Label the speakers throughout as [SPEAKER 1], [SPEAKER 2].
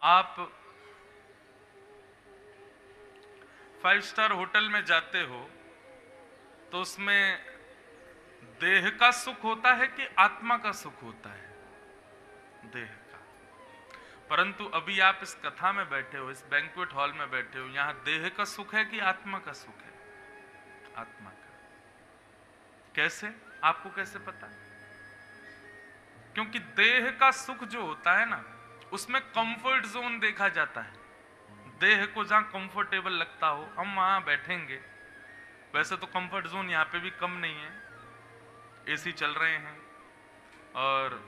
[SPEAKER 1] आप 5 star hotel में जाते हो तो उसमें देह का सुख होता है कि आत्मा का सुख होता है? देह का। परंतु अभी आप इस कथा में बैठे हो, इस बैंक्वेट हॉल में बैठे हो, यहां देह का सुख है कि आत्मा का सुख है? आत्मा का। कैसे? आपको कैसे पता? क्योंकि देह का सुख जो होता है ना, उसमें कंफर्ट जोन देखा जाता है। देह को जहां कंफर्टेबल लगता हो हम वहां बैठेंगे। वैसे तो कंफर्ट जोन यहाँ पे भी कम नहीं है, एसी चल रहे हैं और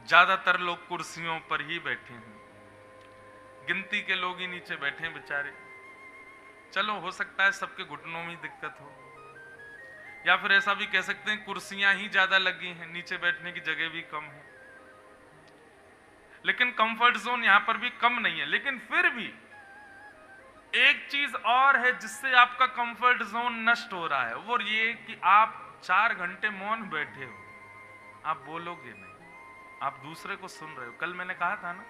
[SPEAKER 1] ज्यादातर लोग कुर्सियों पर ही बैठे हैं, गिनती के लोग ही नीचे बैठे हैं बेचारे। चलो हो सकता है सबके घुटनों में दिक्कत हो, या फिर ऐसा भी कह सकते हैं कुर्सियां ही ज्यादा लगी हैं, नीचे बैठने की जगह भी कम है। लेकिन कंफर्ट जोन यहां पर भी कम नहीं है। लेकिन फिर भी एक चीज और है जिससे आपका कंफर्ट जोन नष्ट हो रहा है, वो ये कि आप 4 घंटे मौन बैठे हो, आप बोलोगे नहीं, आप दूसरे को सुन रहे हो। कल मैंने कहा था ना,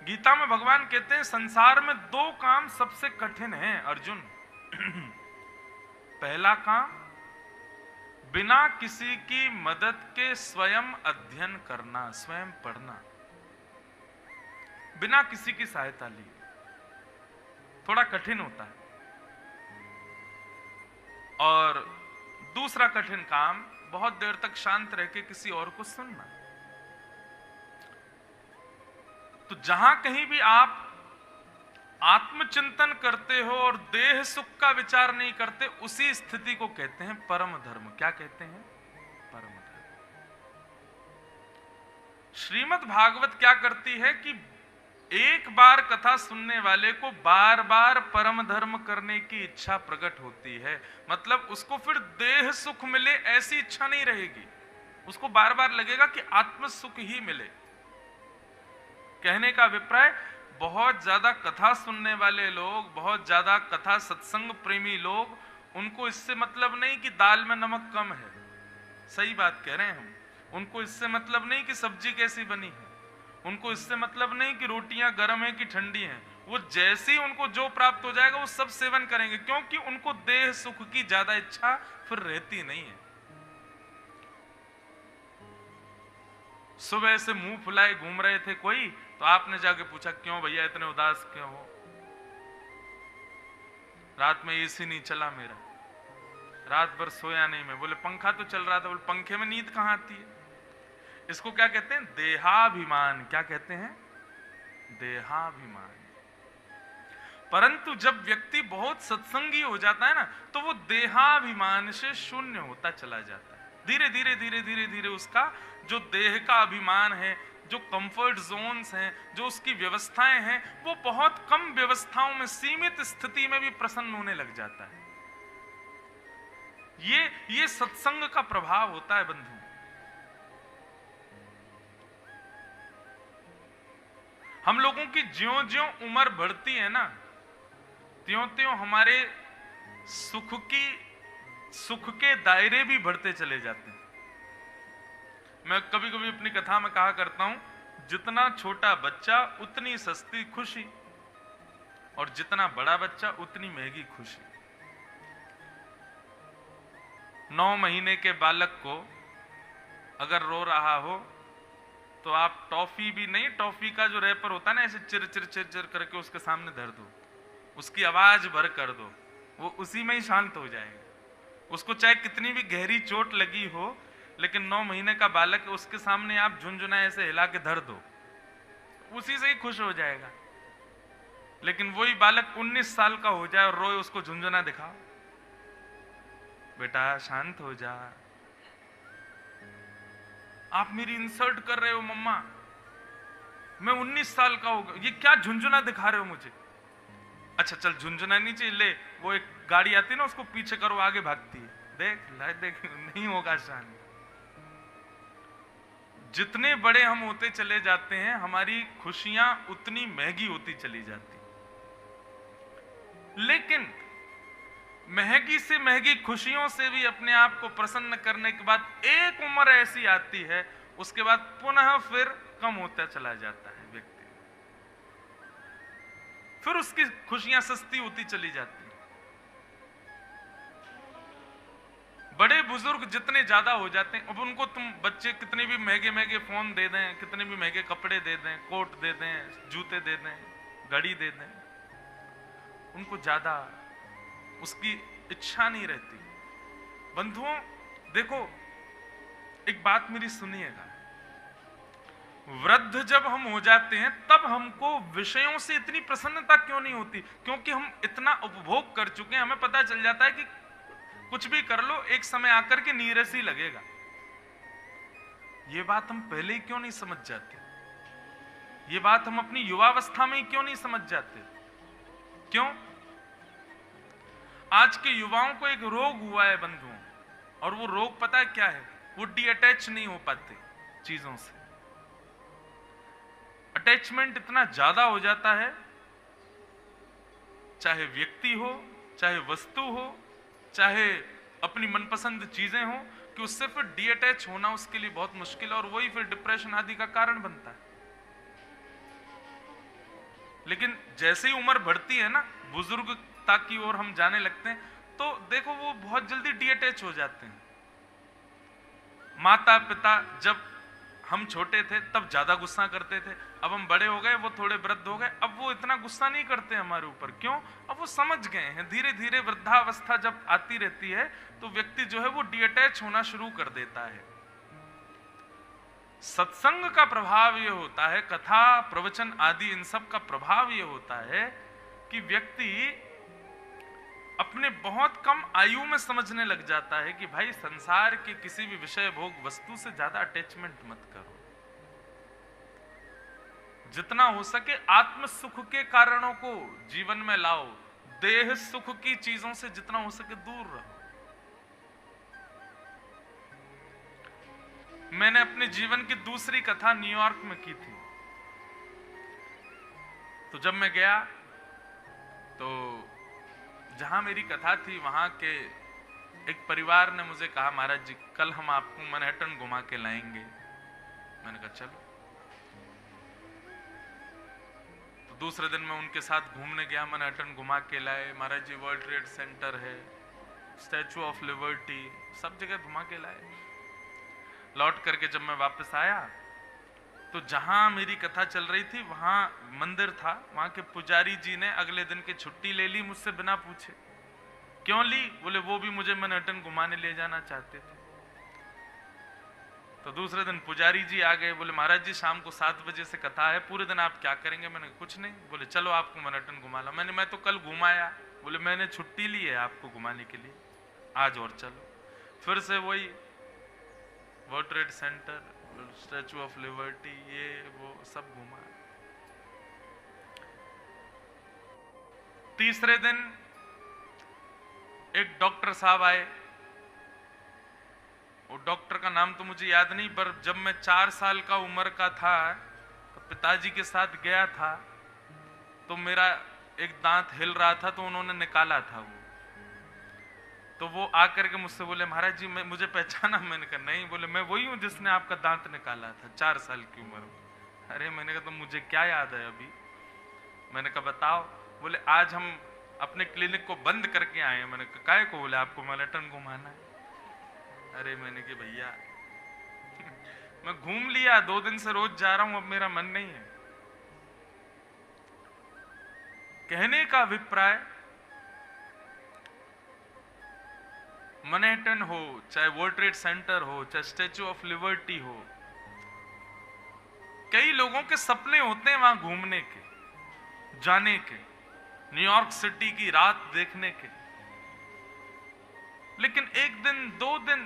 [SPEAKER 1] गीता में भगवान कहते हैं संसार में 2 काम सबसे कठिन हैं अर्जुन। पहला काम, बिना किसी की मदद के स्वयं अध्ययन करना, स्वयं पढ़ना, बिना किसी की सहायता ली, थोड़ा कठिन होता है। और दूसरा कठिन काम, बहुत देर तक शांत रह के किसी और को सुनना। तो जहां कहीं भी आप आत्मचिंतन करते हो और देह सुख का विचार नहीं करते, उसी स्थिति को कहते हैं परम धर्म। क्या कहते हैं? परम धर्म। श्रीमद् भागवत क्या करती है कि एक बार कथा सुनने वाले को बार बार परम धर्म करने की इच्छा प्रकट होती है। मतलब उसको फिर देह सुख मिले ऐसी इच्छा नहीं रहेगी, उसको बार बार लगेगा कि आत्म सुख ही मिले। कहने का अभिप्राय, बहुत ज्यादा कथा सुनने वाले लोग, बहुत ज्यादा कथा सत्संग प्रेमी लोग, उनको इससे मतलब नहीं कि दाल में नमक कम है, सही बात कह रहे हैं हम। उनको इससे मतलब नहीं कि सब्जी कैसी बनी है, उनको इससे मतलब नहीं कि रोटियां गर्म है कि ठंडी हैं। वो जैसी उनको जो प्राप्त हो जाएगा वो सब सेवन करेंगे, क्योंकि उनको देह सुख की ज्यादा इच्छा फिर रहती नहीं है। सुबह से मुंह फुलाए घूम रहे थे कोई, तो आपने जाके पूछा क्यों भैया इतने उदास क्यों हो? रात में एसी नहीं चला मेरा, रात भर सोया नहीं मैं। बोले पंखा तो चल रहा था। बोले पंखे में नींद कहां आती है? इसको क्या कहते हैं? देहाभिमान। क्या कहते हैं? देहाभिमान। परंतु जब व्यक्ति बहुत सत्संगी हो जाता है ना, तो वो देहाभिमान से शून्य होता चला जाता है। धीरे धीरे धीरे धीरे धीरे उसका जो देह का अभिमान है, जो कंफर्ट जोन्स हैं, जो उसकी व्यवस्थाएं हैं, वो बहुत कम व्यवस्थाओं में, सीमित स्थिति में भी प्रसन्न होने लग जाता है। ये सत्संग का प्रभाव होता है बंधु। हम लोगों की ज्यों-ज्यों उम्र बढ़ती है ना, त्यों-त्यों हमारे सुख के दायरे भी बढ़ते चले जाते हैं। मैं कभी कभी अपनी कथा में कहा करता हूं, जितना छोटा बच्चा उतनी सस्ती खुशी, और जितना बड़ा बच्चा उतनी महंगी खुशी। 9 महीने के बालक को अगर रो रहा हो तो आप टॉफी भी नहीं, टॉफी का जो रैपर होता है ना, ऐसे चिर चिर चिर चिर करके उसके सामने धर दो, उसकी आवाज भर कर दो, वो उसी में ही शांत हो जाएगा। उसको चाहे कितनी भी गहरी चोट लगी हो, लेकिन 9 महीने का बालक, उसके सामने आप झुनझुना ऐसे हिला के धर दो, उसी से ही खुश हो जाएगा। लेकिन वही बालक 19 साल का हो जाए और रोए, उसको झुनझुना दिखाओ, बेटा शांत हो जा, आप मेरी इंसल्ट कर रहे हो मम्मा, मैं 19 साल का होगा, ये क्या झुनझुना दिखा रहे हो मुझे? अच्छा चल झुनझुना नहीं चाहिए, ले वो एक गाड़ी आती है ना, उसको पीछे करो, आगे भागती है, देख नहीं होगा शांत। जितने बड़े हम होते चले जाते हैं, हमारी खुशियां उतनी महंगी होती चली जाती। लेकिन महंगी से महंगी खुशियों से भी अपने आप को प्रसन्न करने के बाद एक उम्र ऐसी आती है, उसके बाद पुनः फिर कम होता चला जाता है। व्यक्ति, फिर उसकी खुशियां सस्ती होती चली जाती। बड़े बुजुर्ग जितने ज्यादा हो जाते हैं, अब उनको तुम बच्चे कितने भी महंगे महंगे फोन दे दें, कितने भी महंगे कपड़े दे दें, कोट दे दें, जूते दे दें, घड़ी दे दें, उनको ज्यादा उसकी इच्छा नहीं रहती। बंधुओं देखो, एक बात मेरी सुनिएगा, वृद्ध जब हम हो जाते हैं तब हमको विषयों से इतनी प्रसन्नता क्यों नहीं होती? क्योंकि हम इतना उपभोग कर चुके हैं, हमें पता चल जाता है कि कुछ भी कर लो एक समय आकर के नीरस ही लगेगा। ये बात हम पहले ही क्यों नहीं समझ जाते? ये बात हम अपनी युवावस्था में ही क्यों नहीं समझ जाते? क्यों? आज के युवाओं को एक रोग हुआ है बंधुओं, और वो रोग पता है क्या है? वो डीअटैच नहीं हो पाते चीजों से। अटैचमेंट इतना ज्यादा हो जाता है, चाहे व्यक्ति हो, चाहे वस्तु हो, चाहे अपनी मनपसंद चीजें हो, कि उससे फिर डीअटैच होना उसके लिए बहुत मुश्किल है, और वही फिर डिप्रेशन आदि का कारण बनता है। लेकिन जैसे ही उम्र बढ़ती है ना, बुजुर्गता की ओर हम जाने लगते हैं, तो देखो वो बहुत जल्दी डीअटैच हो जाते हैं। माता पिता जब हम छोटे थे तब ज्यादा गुस्सा करते थे, अब हम बड़े हो गए, वो थोड़े वृद्ध हो गए, अब वो इतना गुस्सा नहीं करते हमारे ऊपर। क्यों? अब वो समझ गए हैं। धीरे धीरे वृद्धावस्था जब आती रहती है तो व्यक्ति जो है वो डीअटैच होना शुरू कर देता है। सत्संग का प्रभाव ये होता है, कथा प्रवचन आदि इन सब का प्रभाव ये होता है कि व्यक्ति अपने बहुत कम आयु में समझने लग जाता है कि भाई संसार के किसी भी विषय भोग वस्तु से ज्यादा अटैचमेंट मत करो। जितना हो सके आत्म सुख के कारणों को जीवन में लाओ, देह सुख की चीजों से जितना हो सके दूर रहो। मैंने अपने जीवन की दूसरी कथा न्यूयॉर्क में की थी। तो जब मैं गया तो जहां मेरी कथा थी वहां के एक परिवार ने मुझे कहा, महाराज जी कल हम आपको मैनहट्टन घुमा के लाएंगे। मैंने कहा चलो। तो दूसरे दिन मैं उनके साथ घूमने गया, मैनहट्टन घुमा के लाए। महाराज जी वर्ल्ड ट्रेड सेंटर है, स्टैचू ऑफ लिबर्टी, सब जगह घुमा के लाए। लौट करके जब मैं वापस आया तो जहां मेरी कथा चल रही थी वहां मंदिर था, वहां के पुजारी जी ने अगले दिन की छुट्टी ले ली मुझसे बिना पूछे। क्यों ली? बोले वो भी मुझे मैनहट्टन घुमाने ले जाना चाहते थे। तो दूसरे दिन पुजारी जी आ गए, बोले महाराज जी शाम को 7 बजे से कथा है, पूरे दिन आप क्या करेंगे? मैंने कुछ नहीं। बोले चलो आपको मैनहट्टन घुमा ला। मैं तो कल घुमाया। बोले मैंने छुट्टी ली है आपको घुमाने के लिए, आज और चलो। फिर से वही world trade centre, statue of liberty, ये वो सब घूमा। तीसरे दिन एक डॉक्टर साहब आए। वो डॉक्टर का नाम तो मुझे याद नहीं, पर जब मैं 4 साल का उम्र का था तो पिताजी के साथ गया था, तो मेरा एक दांत हिल रहा था तो उन्होंने निकाला था वो। तो वो आकर के मुझसे बोले महाराज जी मुझे पहचाना? मैंने कहा नहीं। बोले मैं वही हूं जिसने आपका दांत निकाला था 4 साल की उम्र में। अरे मैंने कहा तो मुझे क्या याद है अभी? मैंने कहा बताओ। बोले आज हम अपने क्लिनिक को बंद करके आए हैं। मैंने कहा काहे को? बोले आपको मैनहट्टन घुमाना है। अरे मैंने कहा भैया मैं घूम लिया, 2 दिन से रोज जा रहा हूं, अब मेरा मन नहीं है। कहने का अभिप्राय, मैनहट्टन हो, चाहे वर्ल्ड ट्रेड सेंटर हो, चाहे स्टैचू ऑफ लिबर्टी हो, कई लोगों के सपने होते हैं वहां घूमने के, जाने के, न्यूयॉर्क सिटी की रात देखने के। लेकिन एक दिन, 2 दिन,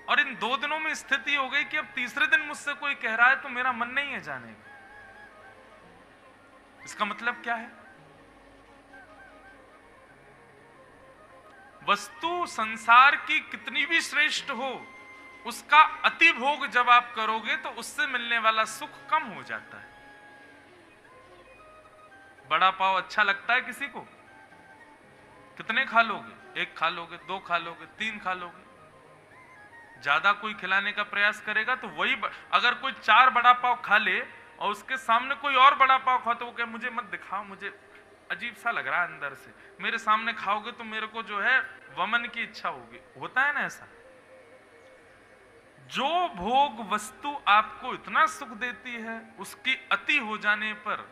[SPEAKER 1] और इन 2 दिनों में स्थिति हो गई कि अब तीसरे दिन मुझसे कोई कह रहा है तो मेरा मन नहीं है जाने का। इसका मतलब क्या है? वस्तु संसार की कितनी भी श्रेष्ठ हो, उसका अति भोग जब आप करोगे तो उससे मिलने वाला सुख कम हो जाता है। बड़ा पाव अच्छा लगता है किसी को? कितने खा लोगे? 1 खा लोगे, 2 खा लोगे, 3 खा लोगे। ज्यादा कोई खिलाने का प्रयास करेगा तो वही अगर कोई 4 बड़ा पाव खा ले और उसके सामने कोई और बड़ा पाव खाओ तो वो कहे मुझे मत दिखाओ, मुझे अजीब सा लग रहा है अंदर से, मेरे सामने खाओगे तो मेरे को जो है वमन की इच्छा होगी। होता है ना ऐसा। जो भोग वस्तु आपको इतना सुख देती है, उसकी अति हो जाने पर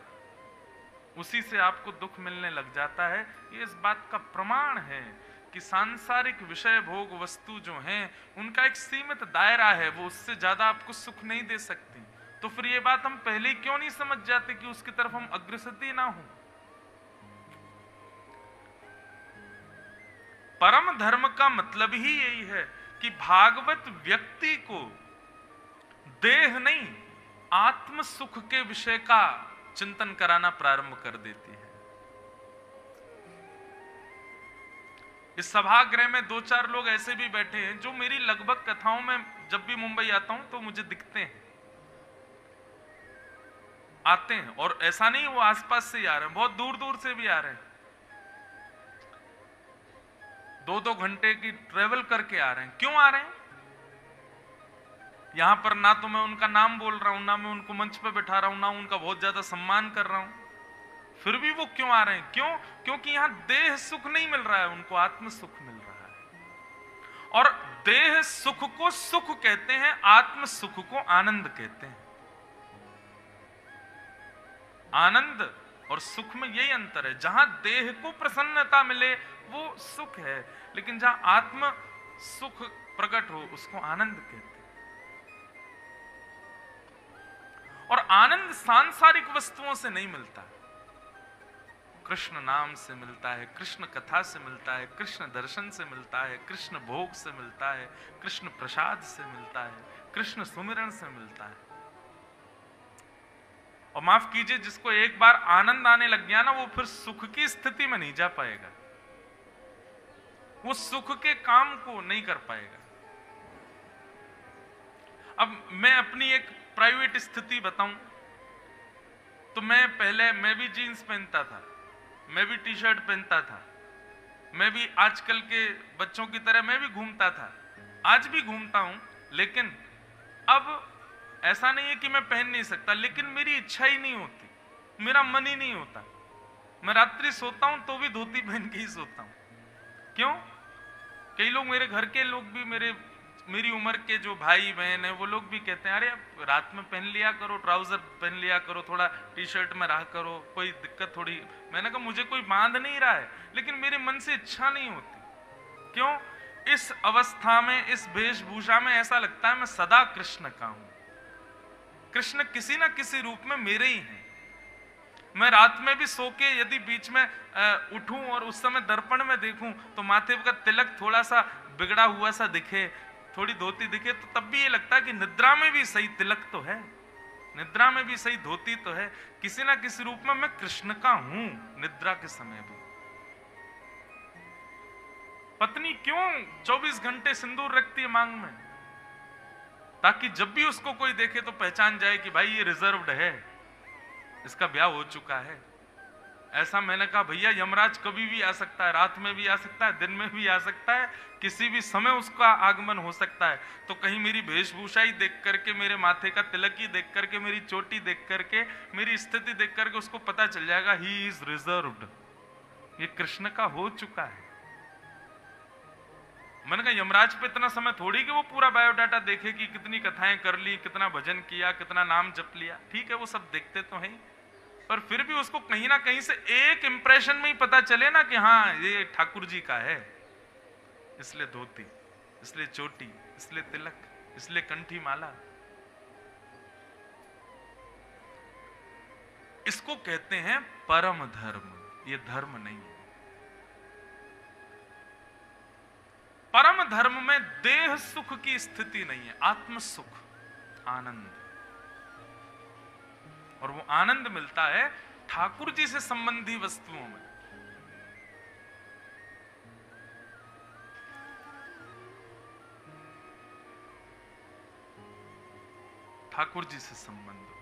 [SPEAKER 1] उसी से आपको दुख मिलने लग जाता है। ये इस बात का प्रमाण है कि सांसारिक विषय भोग वस्तु जो हैं उनका एक सीमित दायरा है, वो उससे ज्यादा आपको सुख नहीं दे सकती। तो फिर ये बात हम पहले ही क्यों नहीं समझ जाते कि उसकी तरफ हम अग्रसर ना हो। परम धर्म का मतलब ही यही है कि भागवत व्यक्ति को देह नहीं आत्म सुख के विषय का चिंतन कराना प्रारंभ कर देती है। इस सभागृह में 2-4 लोग ऐसे भी बैठे हैं जो मेरी लगभग कथाओं में जब भी मुंबई आता हूं तो मुझे दिखते हैं, आते हैं। और ऐसा नहीं वो आसपास से ही आ रहे हैं, बहुत दूर दूर से भी आ रहे हैं, 2-2 घंटे की ट्रेवल करके आ रहे हैं। क्यों आ रहे हैं? यहां पर ना तो मैं उनका नाम बोल रहा हूं, ना मैं उनको मंच पे बैठा रहा हूं, ना उनका बहुत ज्यादा सम्मान कर रहा हूं, फिर भी वो क्यों आ रहे हैं? क्यों? क्योंकि यहां देह सुख नहीं मिल रहा है, उनको आत्म सुख मिल रहा है। और देह सुख को सुख कहते हैं, आत्म सुख को आनंद कहते हैं। आनंद और सुख में यही अंतर है। जहां देह को प्रसन्नता मिले वो सुख है, लेकिन जहां आत्म सुख प्रकट हो उसको आनंद कहते हैं। और आनंद सांसारिक वस्तुओं से नहीं मिलता, कृष्ण नाम से मिलता है, कृष्ण कथा से मिलता है, कृष्ण दर्शन से मिलता है, कृष्ण भोग से मिलता है, कृष्ण प्रसाद से मिलता है, कृष्ण सुमिरन से मिलता है। और माफ कीजिए, जिसको एक बार आनंद आने लग गया ना, वो फिर सुख की स्थिति में नहीं जा पाएगा, वो सुख के काम को नहीं कर पाएगा। अब मैं अपनी एक प्राइवेट स्थिति बताऊं तो मैं भी जीन्स पहनता था, मैं भी टी शर्ट पहनता था, मैं भी आजकल के बच्चों की तरह मैं भी घूमता था, आज भी घूमता हूं। लेकिन अब ऐसा नहीं है कि मैं पहन नहीं सकता, लेकिन मेरी इच्छा ही नहीं होती, मेरा मन ही नहीं होता। मैं रात्रि सोता हूं तो भी धोती पहन के ही सोता हूं। क्यों? कई लोग, मेरे घर के लोग भी, मेरी उम्र के जो भाई बहन है वो लोग भी कहते हैं, अरे अब रात में पहन लिया करो, ट्राउजर पहन लिया करो, थोड़ा टी शर्ट में रहा करो, कोई दिक्कत थोड़ी। मैंने कहा मुझे कोई बांध नहीं रहा है, लेकिन मेरे मन से इच्छा नहीं होती। क्यों? इस अवस्था में, इस वेशभूषा में ऐसा लगता है मैं सदा कृष्ण का हूं, कृष्ण किसी ना किसी रूप में मेरे ही हैं। मैं रात में भी सो के यदि बीच में उठूं और उस समय दर्पण में देखूं तो माथे का तिलक थोड़ा सा बिगड़ा हुआ सा दिखे, थोड़ी धोती दिखे, तो तब भी ये लगता है कि निद्रा में भी सही तिलक तो है, निद्रा में भी सही धोती तो है, किसी ना किसी रूप में मैं कृष्ण का हूं निद्रा के समय भी। पत्नी क्यों 24 घंटे सिंदूर रखती है मांग में? ताकि जब भी उसको कोई देखे तो पहचान जाए कि भाई ये रिजर्व्ड है, इसका ब्याह हो चुका है। ऐसा मैंने कहा भैया यमराज कभी भी आ सकता है, रात में भी आ सकता है, दिन में भी आ सकता है, किसी भी समय उसका आगमन हो सकता है। तो कहीं मेरी वेशभूषा ही देख करके, मेरे माथे का तिलक ही देख करके, मेरी चोटी देख करके, मेरी स्थिति देख करके उसको पता चल जाएगा ही इज रिजर्व्ड, ये कृष्ण का हो चुका है। मैंने कहा यमराज पे इतना समय थोड़ी कि वो पूरा बायोडाटा देखे कि कितनी कथाएं कर ली, कितना भजन किया, कितना नाम जप लिया। ठीक है वो सब देखते तो हैं, पर फिर भी उसको कहीं ना कहीं से एक इंप्रेशन में ही पता चले ना कि हाँ ये ठाकुर जी का है, इसलिए धोती, इसलिए चोटी, इसलिए तिलक, इसलिए कंठी माला। इसको कहते हैं परम धर्म, ये धर्म नहीं है। परम धर्म में देह सुख की स्थिति नहीं है, आत्म सुख, आनंद। और वो आनंद मिलता है ठाकुर जी से संबंधी वस्तुओं में। ठाकुर जी से संबंध हो,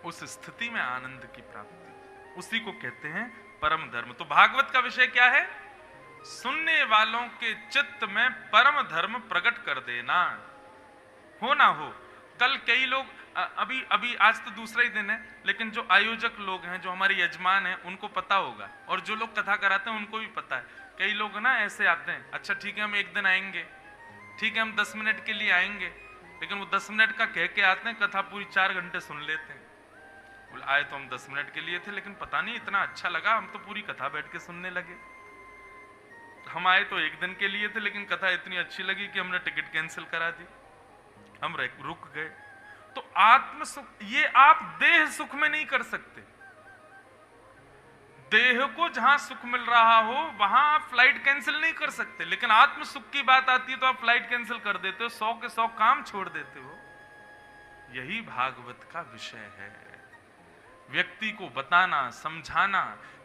[SPEAKER 1] उस स्थिति में आनंद की प्राप्ति, उसी को कहते हैं परम धर्म। तो भागवत का विषय क्या है? सुनने वालों के चित्त में परम धर्म प्रकट कर देना। हो ना हो, कल कई लोग अभी अभी आज तो दूसरा ही दिन है, लेकिन जो आयोजक लोग हैं, जो हमारे यजमान हैं, उनको पता होगा, और जो लोग कथा कराते हैं उनको भी पता है। कई लोग ना ऐसे आते हैं, अच्छा ठीक है हम एक दिन आएंगे, ठीक है हम 10 मिनट के लिए आएंगे, लेकिन वो 10 मिनट का कह के आते हैं, कथा पूरी 4 घंटे सुन लेते हैं। बोले आए तो हम 10 मिनट के लिए थे, लेकिन पता नहीं इतना अच्छा लगा, हम तो पूरी कथा बैठ के सुनने लगे। हम आए तो एक दिन के लिए थे, लेकिन कथा इतनी अच्छी लगी कि हमने टिकट कैंसिल करा दी, हम रुक गए। तो आत्म सुख ये आप देह सुख में नहीं कर सकते। देह को जहां सुख मिल रहा हो वहां आप फ्लाइट कैंसिल नहीं कर सकते, लेकिन आत्म सुख की बात आती है तो आप फ्लाइट कैंसिल कर देते हो, 100 के 100 काम छोड़ देते हो। यही भागवत का विषय है, व्यक्ति को बताना, समझाना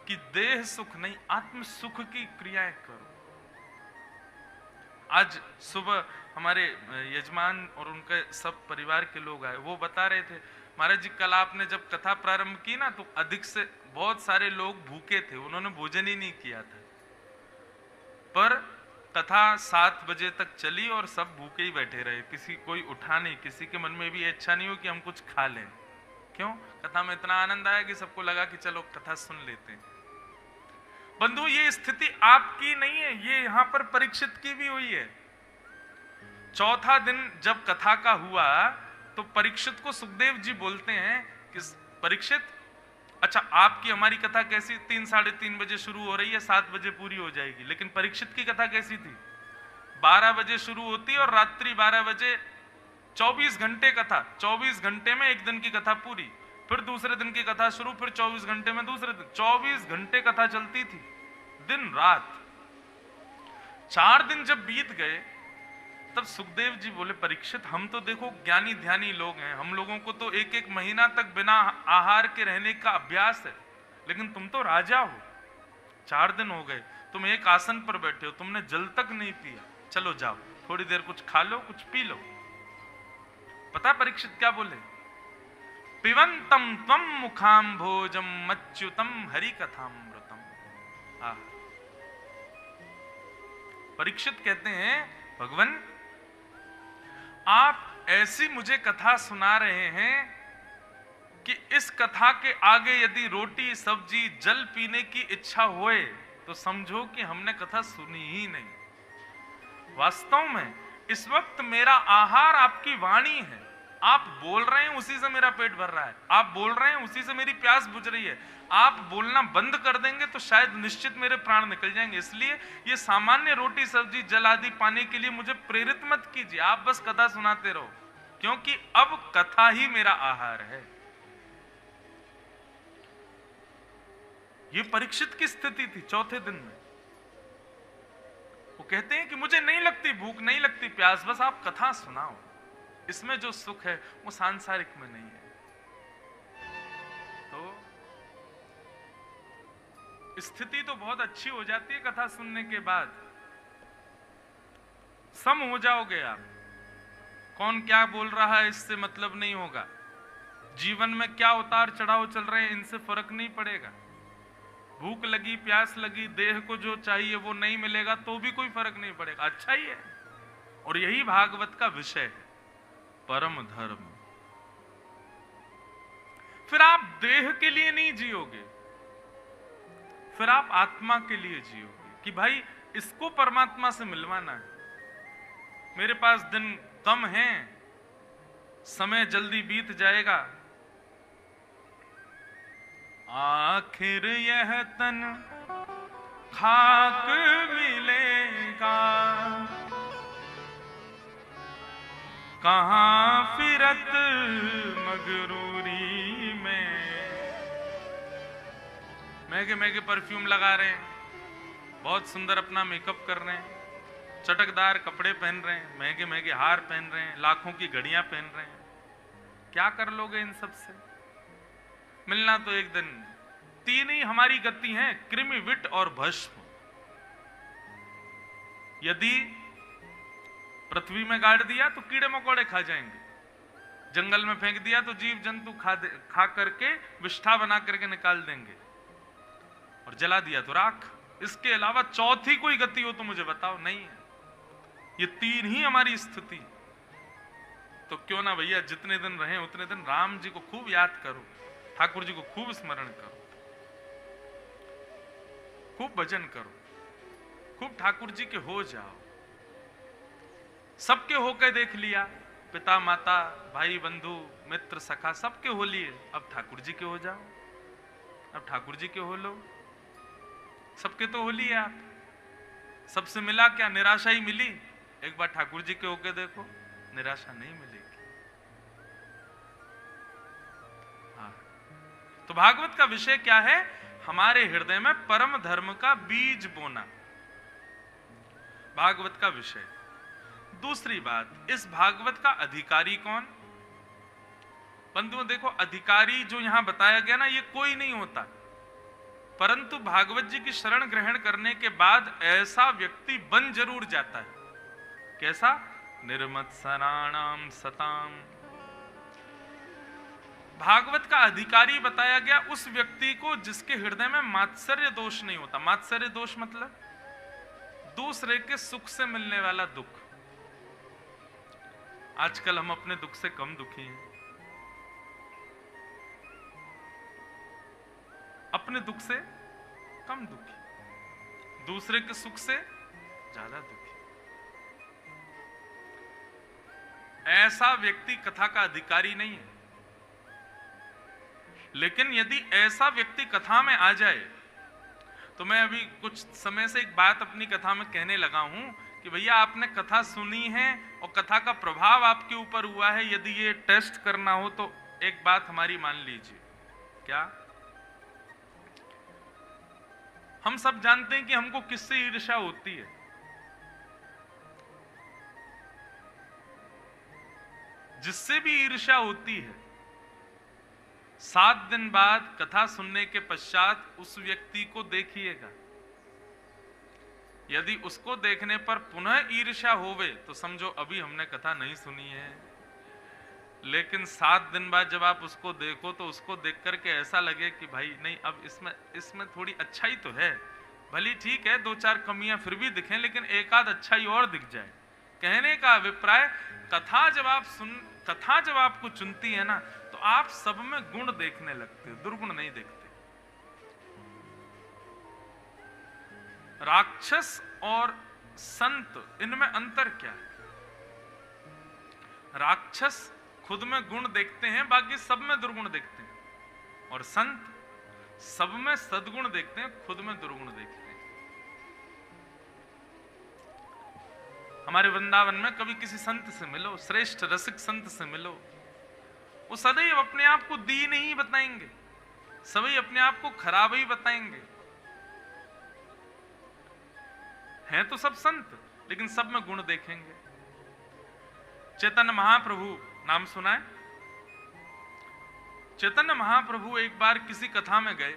[SPEAKER 1] कि देह सुख नहीं, आत्म सुख की क्रियाएं करो। आज सुबह हमारे यजमान और उनके सब परिवार के लोग आए, वो बता रहे थे महाराज जी कल आपने जब कथा प्रारंभ की ना तो अधिक से बहुत सारे लोग भूखे थे, उन्होंने भोजन ही नहीं किया था, पर कथा 7 बजे तक चली और सब भूखे ही बैठे रहे, किसी कोई उठा नहीं, किसी के मन में भी इच्छा नहीं हो कि हम कुछ खा लें। क्यों? कथा में इतना आनंद आया कि सबको लगा कि चलो कथा सुन लेते हैं। बंधु ये स्थिति आपकी नहीं है, ये यहां पर परीक्षित की भी हुई है। चौथा दिन जब कथा का हुआ तो परीक्षित को सुखदेव जी बोलते हैं कि परीक्षित, अच्छा आपकी हमारी कथा कैसी, 3 साढ़े 3 बजे शुरू हो रही है, 7 बजे पूरी हो जाएगी, लेकिन परीक्षित की कथा कैसी थी? 12 बजे शुरू होती और रात्रि 12 बजे, 24 घंटे कथा, 24 घंटे में एक दिन की कथा पूरी, फिर दूसरे दिन की कथा शुरू, फिर 24 घंटे में दूसरे दिन, 24 घंटे कथा चलती थी, दिन रात। 4 दिन जब बीत गए तब सुखदेव जी बोले परीक्षित हम तो देखो ज्ञानी ध्यानी लोग हैं, हम लोगों को तो 1-1 महीना तक बिना आहार के रहने का अभ्यास है, लेकिन तुम तो राजा हो, 4 दिन हो गए, तुम एक आसन पर बैठे हो, तुमने जल तक नहीं पिया, चलो जाओ थोड़ी देर कुछ खा लो, कुछ पी लो। पता परीक्षित क्या बोले? पिबंतम त्वम मुखाम भोजम मच्युतम हरि कथामृतम। परीक्षित कहते हैं भगवान आप ऐसी मुझे कथा सुना रहे हैं कि इस कथा के आगे यदि रोटी सब्जी जल पीने की इच्छा होए तो समझो कि हमने कथा सुनी ही नहीं। वास्तव में इस वक्त मेरा आहार आपकी वाणी है, आप बोल रहे हैं उसी से मेरा पेट भर रहा है, आप बोल रहे हैं उसी से मेरी प्यास बुझ रही है, आप बोलना बंद कर देंगे तो शायद निश्चित मेरे प्राण निकल जाएंगे, इसलिए ये सामान्य रोटी सब्जी जल आदि पाने के लिए मुझे प्रेरित मत कीजिए, आप बस कथा सुनाते रहो, क्योंकि अब कथा ही मेरा आहार है। ये परीक्षित की स्थिति थी चौथे दिन में। वो कहते हैं कि मुझे नहीं लगती भूख, नहीं लगती प्यास, बस आप कथा सुनाओ, इसमें जो सुख है वो सांसारिक में नहीं है। तो स्थिति तो बहुत अच्छी हो जाती है कथा सुनने के बाद, सम हो जाओगे आप, कौन क्या बोल रहा है इससे मतलब नहीं होगा, जीवन में क्या उतार चढ़ाव चल रहे हैं इनसे फर्क नहीं पड़ेगा, भूख लगी प्यास लगी, देह को जो चाहिए वो नहीं मिलेगा तो भी कोई फर्क नहीं पड़ेगा, अच्छा ही है। और यही भागवत का विषय है, परम धर्म। फिर आप देह के लिए नहीं जियोगे, फिर आप आत्मा के लिए जियोगे कि भाई इसको परमात्मा से मिलवाना है, मेरे पास दिन कम है, समय जल्दी बीत जाएगा, आखिर यह तन खाक मिलेगा, कहां फिरत मगरूरी में। महंगे महंगे परफ्यूम लगा रहे हैं, बहुत सुंदर अपना मेकअप कर रहे हैं, चटकदार कपड़े पहन रहे हैं, महंगे महंगे हार पहन रहे हैं, लाखों की घड़ियां पहन रहे हैं, क्या कर लोगे इन सब से? मिलना तो एक दिन। 3 ही हमारी गति हैं, कृमि विट और भस्म। यदि पृथ्वी में गाड़ दिया तो कीड़े मकोड़े खा जाएंगे, जंगल में फेंक दिया तो जीव जंतु खा करके विष्ठा बना करके निकाल देंगे, और जला दिया तो राख। इसके अलावा चौथी कोई गति हो तो मुझे बताओ, नहीं है। ये 3 ही हमारी स्थिति। तो क्यों ना भैया जितने दिन रहे उतने दिन राम जी को खूब याद करो, ठाकुर जी को खूब स्मरण करो, खूब भजन करो, खूब ठाकुर जी के हो जाओ। सबके होके देख लिया, पिता माता भाई बंधु मित्र सखा सबके हो लिए, अब ठाकुर जी के हो जाओ, अब ठाकुर जी के हो लो। सबके तो हो लिए आप, सबसे मिला क्या? निराशा ही मिली। एक बार ठाकुर जी के होके देखो, निराशा नहीं मिलेगी। हाँ, तो भागवत का विषय क्या है? हमारे हृदय में परम धर्म का बीज बोना, भागवत का विषय। दूसरी बात, इस भागवत का अधिकारी कौन? बंधुओं देखो, अधिकारी जो यहां बताया गया ना, ये कोई नहीं होता, परंतु भागवत जी की शरण ग्रहण करने के बाद ऐसा व्यक्ति बन जरूर जाता है। कैसा? निर्मत्सराणाम सताम। भागवत का अधिकारी बताया गया उस व्यक्ति को जिसके हृदय में मात्सर्य दोष नहीं होता। मात्सर्य दोष मतलब दूसरे के सुख से मिलने वाला दुख। आजकल हम अपने दुख से कम दुखी हैं, अपने दुख से कम दुखी, दूसरे के सुख से ज्यादा दुखी। ऐसा व्यक्ति कथा का अधिकारी नहीं है। लेकिन यदि ऐसा व्यक्ति कथा में आ जाए, तो मैं अभी कुछ समय से एक बात अपनी कथा में कहने लगा हूं कि भैया आपने कथा सुनी है और कथा का प्रभाव आपके ऊपर हुआ है, यदि ये टेस्ट करना हो तो एक बात हमारी मान लीजिए। क्या? हम सब जानते हैं कि हमको किससे ईर्ष्या होती है? जिससे भी ईर्ष्या होती है, 7 दिन बाद कथा सुनने के पश्चात उस व्यक्ति को देखिएगा। यदि उसको देखने पर पुनः ईर्ष्या होवे तो समझो अभी हमने कथा नहीं सुनी है। लेकिन 7 दिन बाद जब आप उसको देखो तो उसको देख करके ऐसा लगे कि भाई नहीं, अब इसमें थोड़ी अच्छाई तो है, भली ठीक है 2-4 कमियां फिर भी दिखें, लेकिन एक आध अच्छाई और दिख जाए। कहने का अभिप्राय, कथा जब आपको चुनती है ना, तो आप सब में गुण देखने लगते हो, दुर्गुण नहीं देखते। राक्षस और संत, इनमें अंतर क्या है? राक्षस खुद में गुण देखते हैं, बाकी सब में दुर्गुण देखते हैं, और संत सब में सद्गुण देखते हैं, खुद में दुर्गुण देखते हैं। हमारे वृंदावन में कभी किसी संत से मिलो, श्रेष्ठ रसिक संत से मिलो, वो सदैव अपने आप को दीन ही बताएंगे, सभी अपने आप को खराब ही बताएंगे। हैं तो सब संत, लेकिन सब में गुण देखेंगे। चैतन्य महाप्रभु नाम सुना है? चैतन्य महाप्रभु एक बार किसी कथा में गए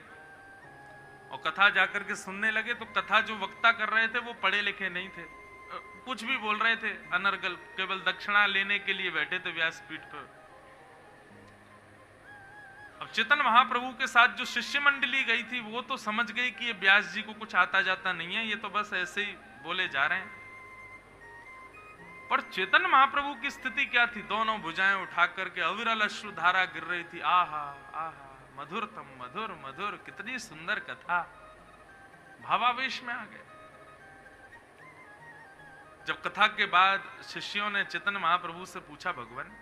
[SPEAKER 1] और कथा जाकर के सुनने लगे, तो कथा जो वक्ता कर रहे थे वो पढ़े लिखे नहीं थे, कुछ भी बोल रहे थे अनर्गल, केवल दक्षिणा लेने के लिए बैठे थे व्यासपीठ पर। अब चैतन्य महाप्रभु के साथ जो शिष्य मंडली गई थी वो तो समझ गई कि ये व्यास जी को कुछ आता जाता नहीं है, ये तो बस ऐसे ही बोले जा रहे हैं। पर चैतन्य महाप्रभु की स्थिति क्या थी? दोनों भुजाएं उठा करके अविरल अश्रु धारा गिर रही थी। आहा आहा, मधुरतम मधुर मधुर, कितनी सुंदर कथा। भावावेश में आ गए। जब कथा के बाद शिष्यों ने चैतन्य महाप्रभु से पूछा, भगवान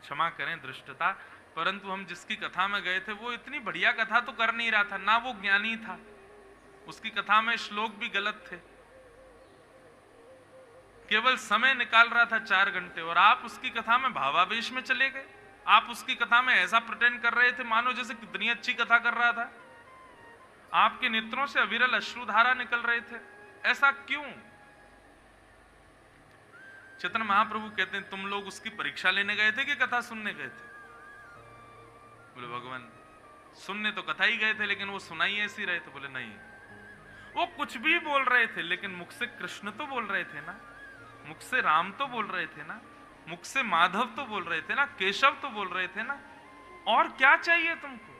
[SPEAKER 1] क्षमा करें दृष्टता, परंतु हम जिसकी कथा में गए थे वो इतनी बढ़िया कथा तो कर नहीं रहा था, ना वो ज्ञानी था, उसकी कथा में श्लोक भी गलत थे, केवल समय निकाल रहा था 4 घंटे, और आप उसकी कथा में भावावेश में चले गए। आप उसकी कथा में ऐसा प्रिटेंड कर रहे थे मानो जैसे कितनी अच्छी कथा कर रहा था। आपके नेत्रों से अविरल अश्रुधारा निकल रहे थे, ऐसा क्यों? चैतन्य महाप्रभु कहते हैं, तुम लोग उसकी परीक्षा लेने गए थे कि कथा सुनने गए थे? बोले भगवान सुनने तो कथा ही गए थे, लेकिन वो सुनाई ऐसी रहे थे। बोले नहीं, वो कुछ भी बोल रहे थे, लेकिन मुख से कृष्ण तो बोल रहे थे ना, मुख से राम तो बोल रहे थे ना, मुख से माधव तो बोल रहे थे ना, केशव तो बोल रहे थे ना, और क्या चाहिए तुमको?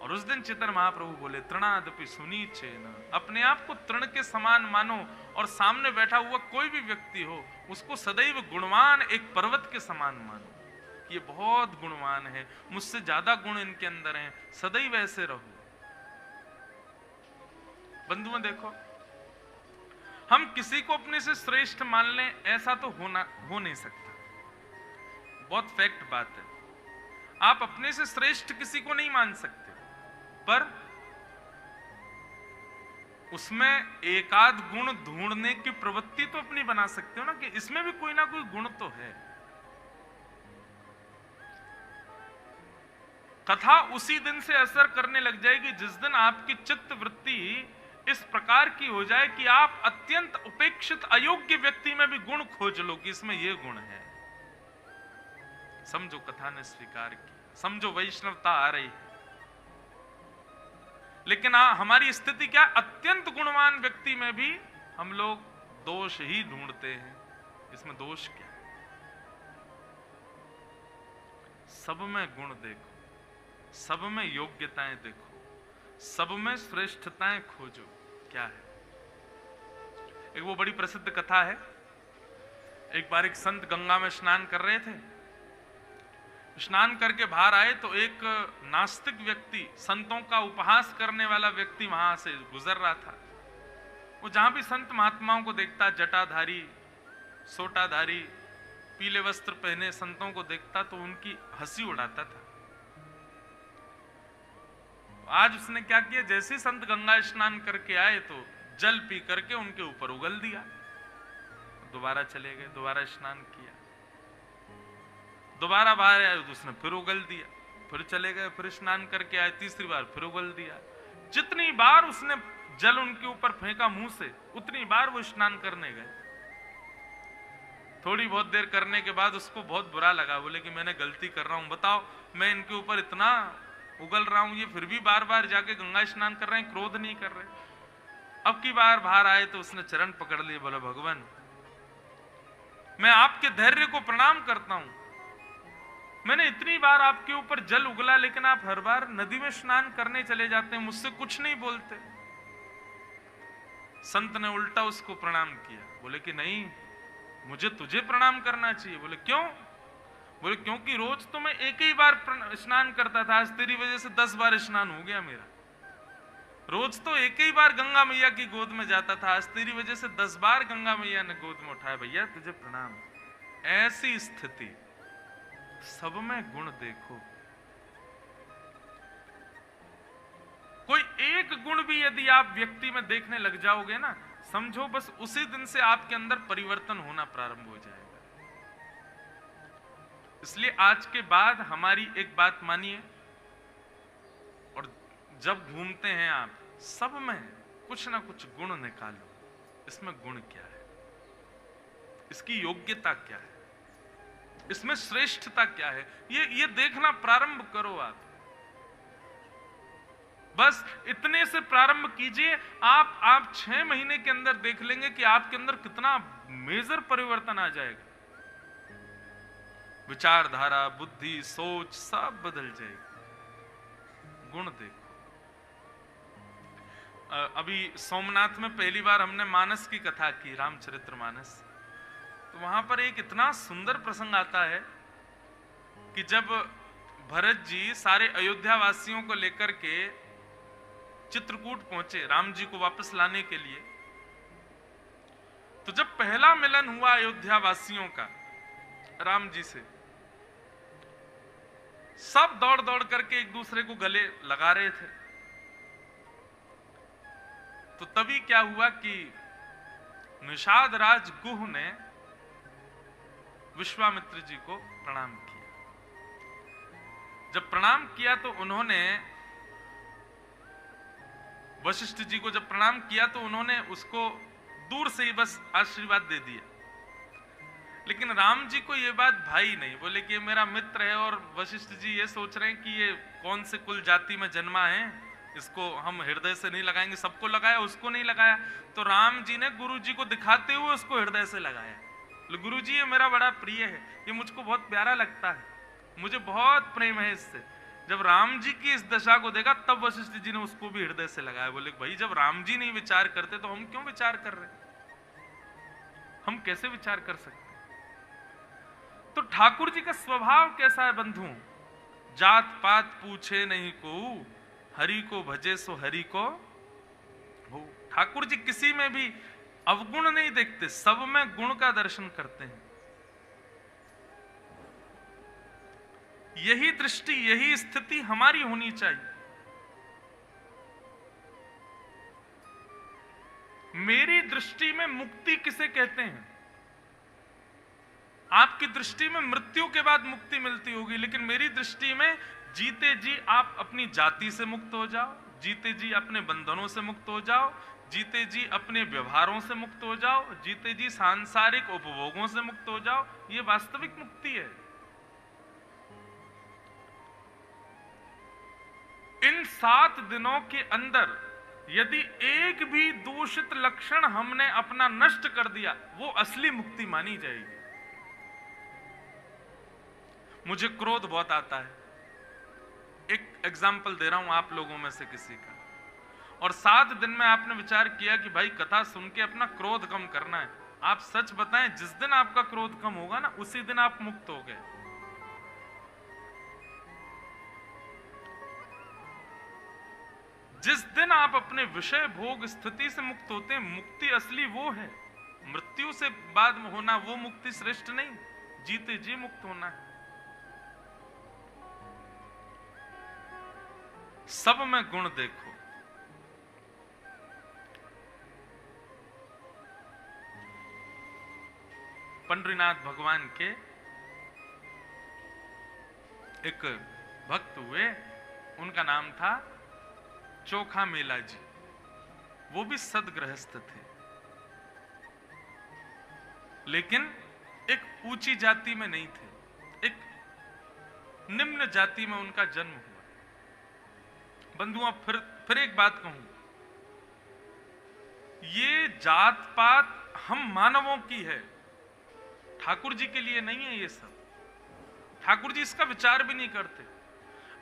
[SPEAKER 1] और उस दिन चैतन्य महाप्रभु बोले तृणादपि सुनीचेन, अपने आप को तृण के समान मानो और सामने बैठा हुआ कोई भी व्यक्ति हो उसको सदैव गुणवान एक पर्वत के समान मानो कि ये बहुत गुणवान है, मुझसे ज्यादा गुण इनके अंदर हैं, सदैव ऐसे रहो। बंधुओं देखो, हम किसी को अपने से श्रेष्ठ मान लें ऐसा तो हो नहीं सकता, बहुत फैक्ट बात है। आप अपने से श्रेष्ठ किसी को नहीं मान सकते, पर उसमें एकाध गुण ढूंढने की प्रवृत्ति तो अपनी बना सकते हो ना, कि इसमें भी कोई ना कोई गुण तो है। कथा उसी दिन से असर करने लग जाएगी जिस दिन आपकी चित्त वृत्ति इस प्रकार की हो जाए कि आप अत्यंत उपेक्षित अयोग्य व्यक्ति में भी गुण खोज लो कि इसमें यह गुण है। समझो कथा ने स्वीकार की, समझो वैष्णवता आ रही है। लेकिन हमारी स्थिति क्या, अत्यंत गुणवान व्यक्ति में भी हम लोग दोष ही ढूंढते हैं। इसमें दोष क्या है? सब में गुण देखो, सब में योग्यताएं देखो, सब में श्रेष्ठताएं खोजो। क्या है? एक वो बड़ी प्रसिद्ध कथा है। एक बार एक संत गंगा में स्नान कर रहे थे। स्नान करके बाहर आए तो एक नास्तिक व्यक्ति, संतों का उपहास करने वाला व्यक्ति वहां से गुजर रहा था। वो जहां भी संत महात्माओं को देखता, जटाधारी, सोटाधारी, पीले वस्त्र पहने संतों को देखता तो उनकी हंसी उड़ाता था। आज उसने क्या किया, जैसे संत गंगा स्नान करके आए तो जल पी करके उनके ऊपर उगल दिया। दोबारा चले गए, दोबारा स्नान किया, दोबारा बाहर आए तो उसने फिर उगल दिया, फिर चले गए, फिर स्नान करके आए, तीसरी बार फिर उगल दिया। जितनी बार उसने जल उनके ऊपर फेंका मुंह से, उतनी बार वो स्नान करने गए। थोड़ी बहुत देर करने के बाद उसको बहुत बुरा लगा, बोले कि मैंने गलती कर रहा हूं, बताओ मैं इनके ऊपर इतना उगल रहा हूं, ये फिर भी बार बार जाके गंगा स्नान कर रहे हैं, क्रोध नहीं कर रहे। अब की बार बाहर आए तो उसने चरण पकड़ लिए, बोला भगवान मैं आपके धैर्य को प्रणाम करता हूं, मैंने इतनी बार आपके ऊपर जल उगला लेकिन आप हर बार नदी में स्नान करने चले जाते हैं, मुझसे कुछ नहीं बोलते। संत ने उल्टा उसको प्रणाम किया, बोले कि नहीं मुझे तुझे प्रणाम करना चाहिए। बोले क्यों? बोले क्योंकि रोज तो मैं एक ही बार स्नान करता था, आज तेरी वजह से 10 बार स्नान हो गया मेरा। रोज तो एक ही बार गंगा मैया की गोद में जाता था, आज तेरी वजह से 10 बार गंगा मैया ने गोद में उठाया, भैया तुझे प्रणाम। ऐसी स्थिति, सब में गुण देखो। कोई एक गुण भी यदि आप व्यक्ति में देखने लग जाओगे ना, समझो बस उसी दिन से आपके अंदर परिवर्तन होना प्रारंभ हो जाएगा। इसलिए आज के बाद हमारी एक बात मानिए, और जब घूमते हैं आप सब में कुछ ना कुछ गुण निकालो। इसमें गुण क्या है, इसकी योग्यता क्या है, इसमें श्रेष्ठता क्या है, ये देखना प्रारंभ करो। आप बस इतने से प्रारंभ कीजिए, आप 6 महीने के अंदर देख लेंगे कि आपके अंदर कितना मेजर परिवर्तन आ जाएगा। विचारधारा, बुद्धि, सोच सब बदल जाएगी। गुण देखो। अभी सोमनाथ में पहली बार हमने मानस की कथा की, रामचरितमानस। तो वहां पर एक इतना सुंदर प्रसंग आता है कि जब भरत जी सारे अयोध्या वासियों को लेकर के चित्रकूट पहुंचे राम जी को वापस लाने के लिए, तो जब पहला मिलन हुआ अयोध्या वासियों का राम जी से, सब दौड़ दौड़ करके एक दूसरे को गले लगा रहे थे। तो तभी क्या हुआ कि निषाद राज गुह ने विश्वामित्र जी को प्रणाम किया। जब प्रणाम किया तो उन्होंने वशिष्ठ जी को जब प्रणाम किया तो उन्होंने उसको दूर से ही बस आशीर्वाद दे दिया। लेकिन राम जी को ये बात भाई नहीं, बोले कि ये मेरा मित्र है और वशिष्ठ जी ये सोच रहे हैं कि ये कौन से कुल जाति में जन्मा है, इसको हम हृदय से नहीं लगाएंगे। सबको लगाया, उसको नहीं लगाया। तो राम जी ने गुरु जी को दिखाते हुए उसको हृदय से लगाया। गुरु जी ये मेरा बड़ा प्रिय है, ये मुझको बहुत प्यारा लगता है, मुझे बहुत प्रेम है इससे, जब राम जी की इस दशा को देखा तब वशिष्ठ जी ने उसको भी हृदय से लगाया। बोले भाई जब राम जी नहीं विचार करते तो हम क्यों विचार कर रहे, हम कैसे विचार कर सकते। तो ठाकुर जी का स्वभाव कैसा है बंधु, जात पात पूछे नहीं को, हरि को भजे सो हरि को हो। ठाकुर जी किसी में भी अवगुण नहीं देखते, सब में गुण का दर्शन करते हैं। यही दृष्टि, यही स्थिति हमारी होनी चाहिए। मेरी दृष्टि में मुक्ति किसे कहते हैं? आपकी दृष्टि में मृत्यु के बाद मुक्ति मिलती होगी, लेकिन मेरी दृष्टि में जीते जी आप अपनी जाति से मुक्त हो जाओ, जीते जी अपने बंधनों से मुक्त हो जाओ, जीते जी अपने व्यवहारों से मुक्त हो जाओ, जीते जी सांसारिक उपभोगों से मुक्त हो जाओ, ये वास्तविक मुक्ति है। इन 7 दिनों के अंदर यदि एक भी दूषित लक्षण हमने अपना नष्ट कर दिया, वो असली मुक्ति मानी जाएगी। मुझे क्रोध बहुत आता है, एक एग्जाम्पल दे रहा हूं आप लोगों में से किसी का, और 7 दिन में आपने विचार किया कि भाई कथा सुन के अपना क्रोध कम करना है। आप सच बताएं, जिस दिन आपका क्रोध कम होगा ना, उसी दिन आप मुक्त हो गए। जिस दिन आप अपने विषय भोग स्थिति से मुक्त होते हैं, मुक्ति असली वो है। मृत्यु से बाद में होना वो मुक्ति श्रेष्ठ नहीं, जीते जी मुक्त होना है। सब में गुण देखो। पंडरीनाथ भगवान के एक भक्त हुए, उनका नाम था चोखा मेला जी। वो भी सदगृहस्थ थे, लेकिन एक ऊंची जाति में नहीं थे, एक निम्न जाति में उनका जन्म हुआ। बंधुओं, फिर एक बात कहूं, ये जात पात हम मानवों की है, ठाकुर जी के लिए नहीं है ये सब। ठाकुर जी इसका विचार भी नहीं करते।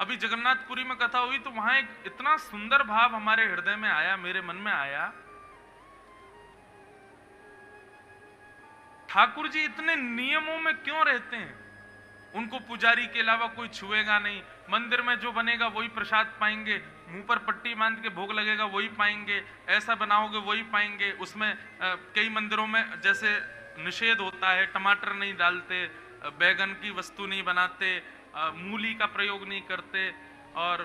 [SPEAKER 1] अभी जगन्नाथपुरी में कथा हुई तो वहां एक इतना सुंदर भाव हमारे हृदय में आया, मेरे मन में आया। ठाकुर जी इतने नियमों में क्यों रहते हैं? उनको पुजारी के अलावा कोई छुएगा नहीं, मंदिर में जो बनेगा वही प्रसाद पाएंगे, मुंह पर पट्टी बांध के भोग लगेगा वही पाएंगे, ऐसा बनाओगे वही पाएंगे। उसमें कई मंदिरों में जैसे निषेध होता है, टमाटर नहीं डालते, बैगन की वस्तु नहीं बनाते, मूली का प्रयोग नहीं करते, और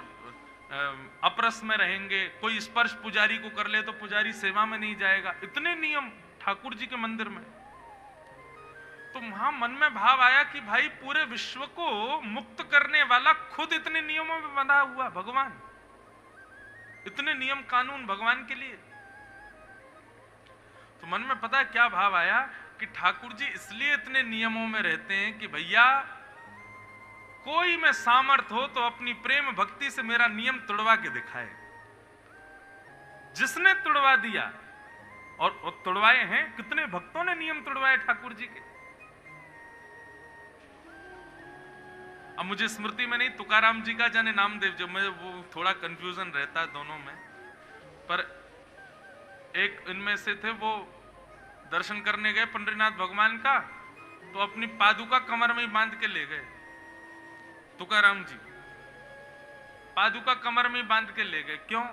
[SPEAKER 1] अपरस में रहेंगे। कोई स्पर्श पुजारी को कर ले तो पुजारी सेवा में नहीं जाएगा। इतने नियम ठाकुर जी के मंदिर में। तो वहां मन में भाव आया कि भाई पूरे विश्व को मुक्त करने वाला खुद इतने नियमों में बंधा हुआ भगवान, इतने नियम कानून भगवान के लिए। तो मन में पता है क्या भाव आया कि ठाकुर जी इसलिए इतने नियमों में रहते हैं कि भैया कोई में सामर्थ हो तो अपनी प्रेम भक्ति से मेरा नियम तोड़वा के दिखाए। जिसने तुड़वा दिया, और तुड़वाए हैं, कितने भक्तों ने नियम तुड़वाए ठाकुर जी के। अब मुझे स्मृति में नहीं, तुकाराम जी का जाने नामदेव, जो मैं वो थोड़ा कंफ्यूजन रहता है दोनों में, पर एक इनमें से थे, वो दर्शन करने गए पंडरीनाथ भगवान का, तो अपनी पादुका कमर में ही बांध के ले गए। तुकाराम जी पादुका कमर में ही बांध के ले गए। क्यों?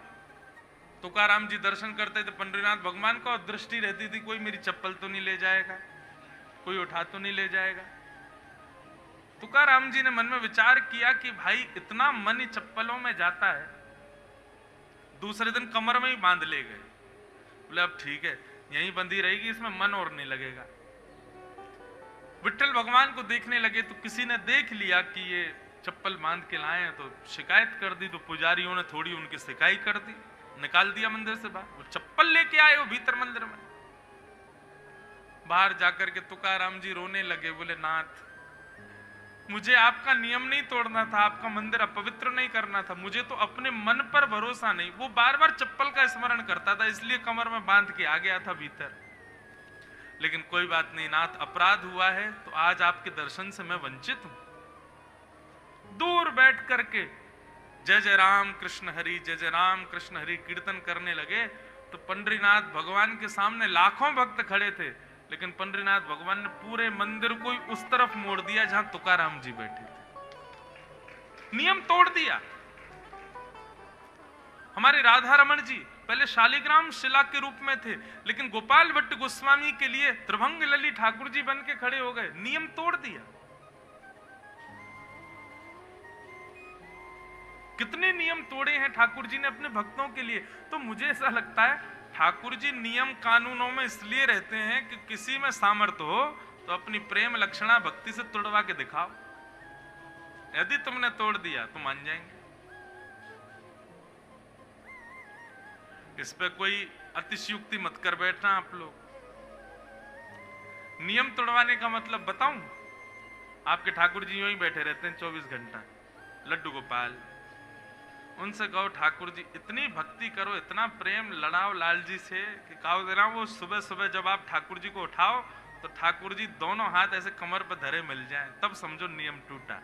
[SPEAKER 1] तुकाराम जी दर्शन करते थे पंडरीनाथ भगवान का, और दृष्टि रहती थी कोई मेरी चप्पल तो नहीं ले जाएगा, कोई उठा तो नहीं ले जाएगा। तुकाराम जी ने मन में विचार किया कि भाई इतना मन ही चप्पलों में जाता है, दूसरे दिन कमर में ही बांध ले गए। बोले अब ठीक है, यहीं बंधी रहेगी, इसमें मन और नहीं लगेगा। विट्ठल भगवान को देखने लगे तो किसी ने देख लिया कि ये चप्पल बांध के लाए हैं, तो शिकायत कर दी। तो पुजारियों ने थोड़ी उनकी शिकायत कर दी, निकाल दिया मंदिर से बाहर। वो चप्पल लेके आए हो भीतर मंदिर में। बाहर जाकर के तुकाराम जी रोने लगे, बोले नाथ मुझे आपका नियम नहीं तोड़ना था, आपका मंदिर अपवित्र नहीं करना था, मुझे तो अपने मन पर भरोसा नहीं। वो बार बार चप्पल का स्मरण करता था, इसलिए कमर में बांध के आ गया था भीतर। लेकिन कोई बात नहीं नाथ, अपराध हुआ है तो आज आपके दर्शन से मैं वंचित हूं। दूर बैठ करके जय जय राम कृष्ण हरि, जय जय राम कृष्ण हरि कीर्तन करने लगे तो पंडरीनाथ भगवान के सामने लाखों भक्त खड़े थे, लेकिन पंडरीनाथ भगवान ने पूरे मंदिर को उस तरफ मोड़ दिया जहां तुकाराम जी बैठे थे। नियम तोड़ दिया। हमारे राधा रमण जी पहले शालिग्राम शिला के रूप में थे, लेकिन गोपाल भट्ट गोस्वामी के लिए त्रिभंग लली ठाकुर जी बन के खड़े हो गए। नियम तोड़ दिया। कितने नियम तोड़े हैं ठाकुर जी ने अपने भक्तों के लिए। तो मुझे ऐसा लगता है ठाकुर जी नियम कानूनों में इसलिए रहते हैं कि किसी में सामर्थ्य हो तो अपनी प्रेम लक्षणा भक्ति से तोड़वा के दिखाओ। यदि तुमने तोड़ दिया तो मान जाएंगे। इस पे कोई अतिशयुक्ति मत कर बैठना आप लोग। नियम तोड़वाने का मतलब बताऊं, आपके ठाकुर जी यूं ही बैठे रहते हैं 24 घंटा, लड्डू गोपाल। उनसे कहो ठाकुर जी इतनी भक्ति करो, इतना प्रेम लड़ाओ लाल जी से कि कहो देना वो सुबह सुबह जब आप ठाकुर जी को उठाओ तो ठाकुर जी दोनों हाथ ऐसे कमर पर धरे मिल जाएं, तब समझो नियम टूटा।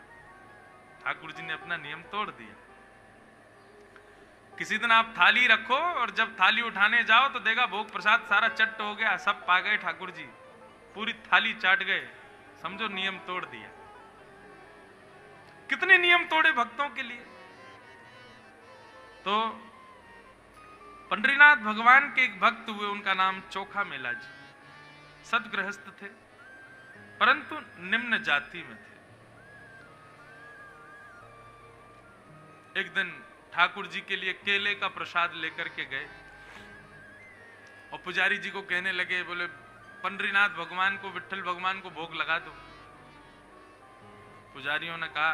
[SPEAKER 1] ठाकुर जी ने अपना नियम तोड़ दिया। किसी दिन आप थाली रखो और जब थाली उठाने जाओ तो देखा भोग प्रसाद सारा चट्ट हो गया, सब पा गए ठाकुर जी, पूरी थाली चाट गए, समझो नियम तोड़ दिया। कितने नियम तोड़े भक्तों के लिए। तो पंडरीनाथ भगवान के एक भक्त हुए, उनका नाम चोखा मेला जी। सदगृहस्थ थे परंतु निम्न जाति में थे। एक दिन ठाकुर जी के लिए केले का प्रसाद लेकर के गए और पुजारी जी को कहने लगे, बोले पंडरीनाथ भगवान को, विट्ठल भगवान को भोग लगा दो। पुजारियों ने कहा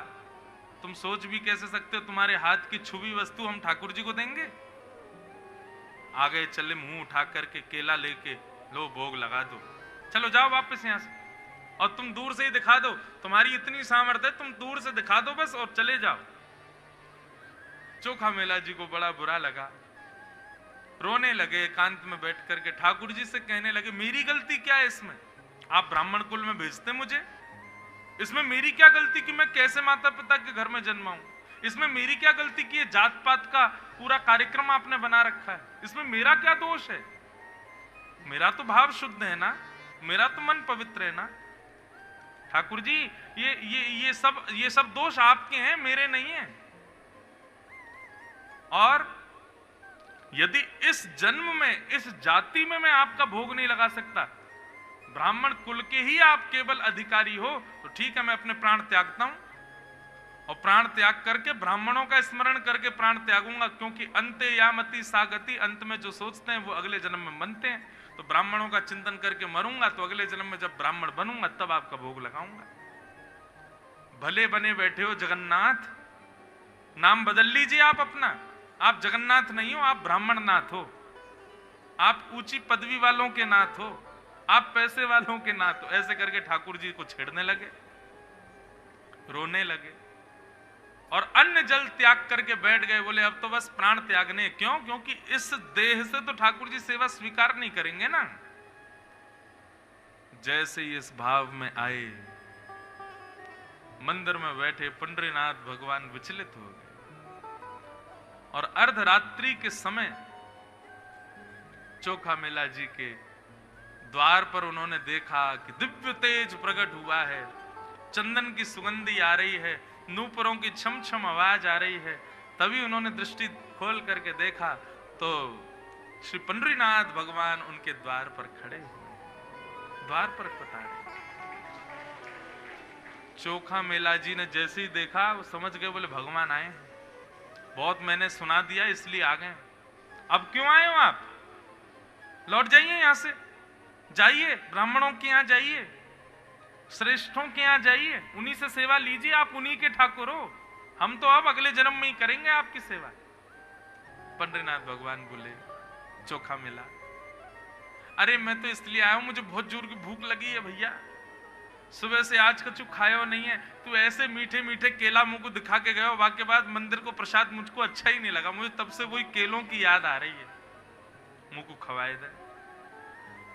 [SPEAKER 1] तुम सोच भी कैसे सकते हो, तुम्हारे हाथ की छुई वस्तु हम ठाकुर जी को देंगे। आगे चले मुंह उठा करके केला लेके, लो भोग लगा दो, चलो जाओ वापस यहां से, और तुम दूर से ही दिखा दो, तुम्हारी इतनी सामर्थ्य है, तुम दूर से दिखा दो बस और चले जाओ। चोखा मेला जी को बड़ा बुरा लगा, रोने लगे एकांत में बैठ करके। ठाकुर जी से कहने लगे मेरी गलती क्या है इसमें, आप ब्राह्मण कुल में भेजते मुझे, इसमें मेरी क्या गलती कि मैं कैसे माता पिता के घर में जन्मा हूं, इसमें मेरी क्या गलती कि ये जात पात का पूरा कार्यक्रम आपने बना रखा है, इसमें मेरा क्या दोष है, मेरा तो भाव शुद्ध है ना, मेरा तो मन पवित्र है ना। ठाकुर जी ये सब दोष आपके हैं, मेरे नहीं है। और यदि इस जन्म में, इस जाति में मैं आपका भोग नहीं लगा सकता, ब्राह्मण कुल के ही आप केवल अधिकारी हो, तो ठीक है मैं अपने प्राण त्यागता हूं, और प्राण त्याग करके ब्राह्मणों का स्मरण करके प्राण त्यागूंगा, क्योंकि अंते यामति सागति, अंत में जो सोचते हैं वो अगले जन्म में बनते हैं। तो ब्राह्मणों का चिंतन करके मरूंगा, तो अगले जन्म में जब ब्राह्मण बनूंगा तब आपका भोग लगाऊंगा। भले बने बैठे हो जगन्नाथ, नाम बदल लीजिए आप अपना, आप जगन्नाथ नहीं हो, आप ब्राह्मण नाथ हो, आप ऊंची पदवी वालों के नाथ हो, आप पैसे वालों के नाथ हो। ऐसे करके ठाकुर जी को छेड़ने लगे, रोने लगे और अन्न जल त्याग करके बैठ गए। बोले अब तो बस प्राण त्यागने, क्यों, क्योंकि इस देह से तो ठाकुर जी सेवा स्वीकार नहीं करेंगे ना। जैसे ही इस भाव में आए, मंदिर में बैठे पंडरीनाथ भगवान विचलित हो गए, और अर्धरात्रि के समय चोखा मेला जी के द्वार पर उन्होंने देखा कि दिव्य तेज प्रकट हुआ है, चंदन की सुगंधी आ रही है, नूपुरों की छम छम आवाज आ रही है। तभी उन्होंने दृष्टि खोल करके देखा तो श्री पंडरीनाथ भगवान उनके द्वार पर खड़े, द्वार पर पधारे। चोखा मेला जी ने जैसे ही देखा वो समझ गए, बोले भगवान आए, बहुत मैंने सुना दिया इसलिए आ गए। अब क्यों आए हो आप, लौट जाइए यहां से, जाइए ब्राह्मणों के यहां जाइए, श्रेष्ठों के यहां जाइए, उन्हीं से सेवा लीजिए, आप उन्हीं के ठाकुर हो, हम तो अब अगले जन्म में ही करेंगे आपकी सेवा। पंडरीनाथ भगवान बोले चोखा मेला, अरे मैं तो इसलिए आया हूं, मुझे बहुत जोर की भूख लगी है भैया, सुबह से आज कछु खाया नहीं है, तू ऐसे मीठे मीठे केला मुंह को दिखा के गए, वाके बाद मंदिर को प्रसाद मुझको अच्छा ही नहीं लगा, मुझे तब से वही केलों की याद आ रही है, मुंह को खवाए दे।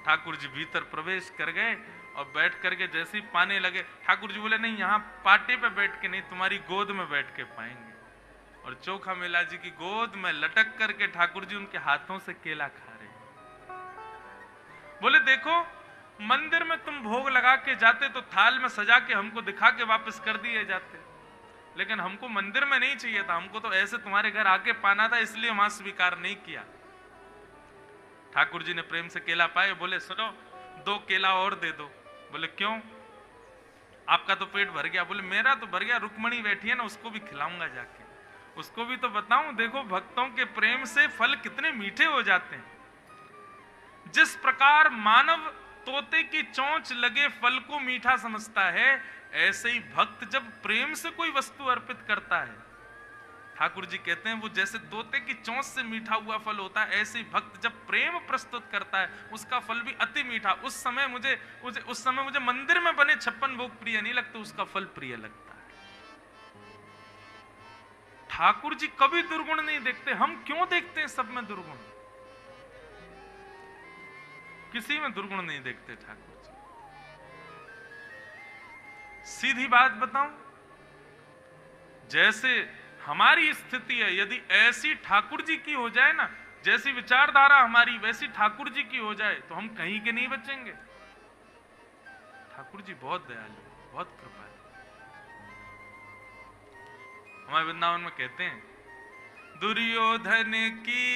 [SPEAKER 1] ठाकुर जी भीतर प्रवेश कर गए और बैठ करके जैसे ही पाने लगे, ठाकुर जी बोले नहीं, यहाँ पाटे पे बैठ के नहीं, तुम्हारी गोद में बैठ के पाएंगे। और चोखा मेला जी की गोद में लटक करके ठाकुर जी उनके हाथों से केला खा रहे। बोले देखो, मंदिर में तुम भोग लगा के जाते तो थाल में सजा के हमको दिखा के वापस कर दिए जाते, लेकिन हमको मंदिर में नहीं चाहिए था, हमको तो ऐसे तुम्हारे घर आके पाना था, इसलिए वहां स्वीकार नहीं किया। ठाकुर जी ने प्रेम से केला पाए, बोले सुनो 2 केला और दे दो। बोले क्यों, आपका तो पेट भर गया। बोले मेरा तो भर गया, रुक्मणी बैठी है ना, उसको भी खिलाऊंगा जाके, उसको भी तो बताऊं। देखो भक्तों के प्रेम से फल कितने मीठे हो जाते हैं। जिस प्रकार मानव तोते की चोंच लगे फल को मीठा समझता है, ऐसे ही भक्त जब प्रेम से कोई वस्तु अर्पित करता है, ठाकुर जी कहते हैं वो जैसे तोते की चोंच से मीठा हुआ फल होता है, ऐसे ही भक्त जब प्रेम प्रस्तुत करता है उसका फल भी अति मीठा। उस समय मुझे मंदिर में बने 56 भोग प्रिय नहीं लगते, उसका फल प्रिय लगता है। ठाकुर जी कभी दुर्गुण नहीं देखते। हम क्यों देखते हैं सब में दुर्गुण? किसी में दुर्गुण नहीं देखते ठाकुर जी। सीधी बात बताऊं, जैसे हमारी स्थिति है, यदि ऐसी ठाकुर जी की हो जाए ना, जैसी विचारधारा हमारी वैसी ठाकुर जी की हो जाए, तो हम कहीं के नहीं बचेंगे। ठाकुर जी बहुत दयालु, बहुत कृपालु। हमारे वृंदावन में कहते हैं, दुर्योधन की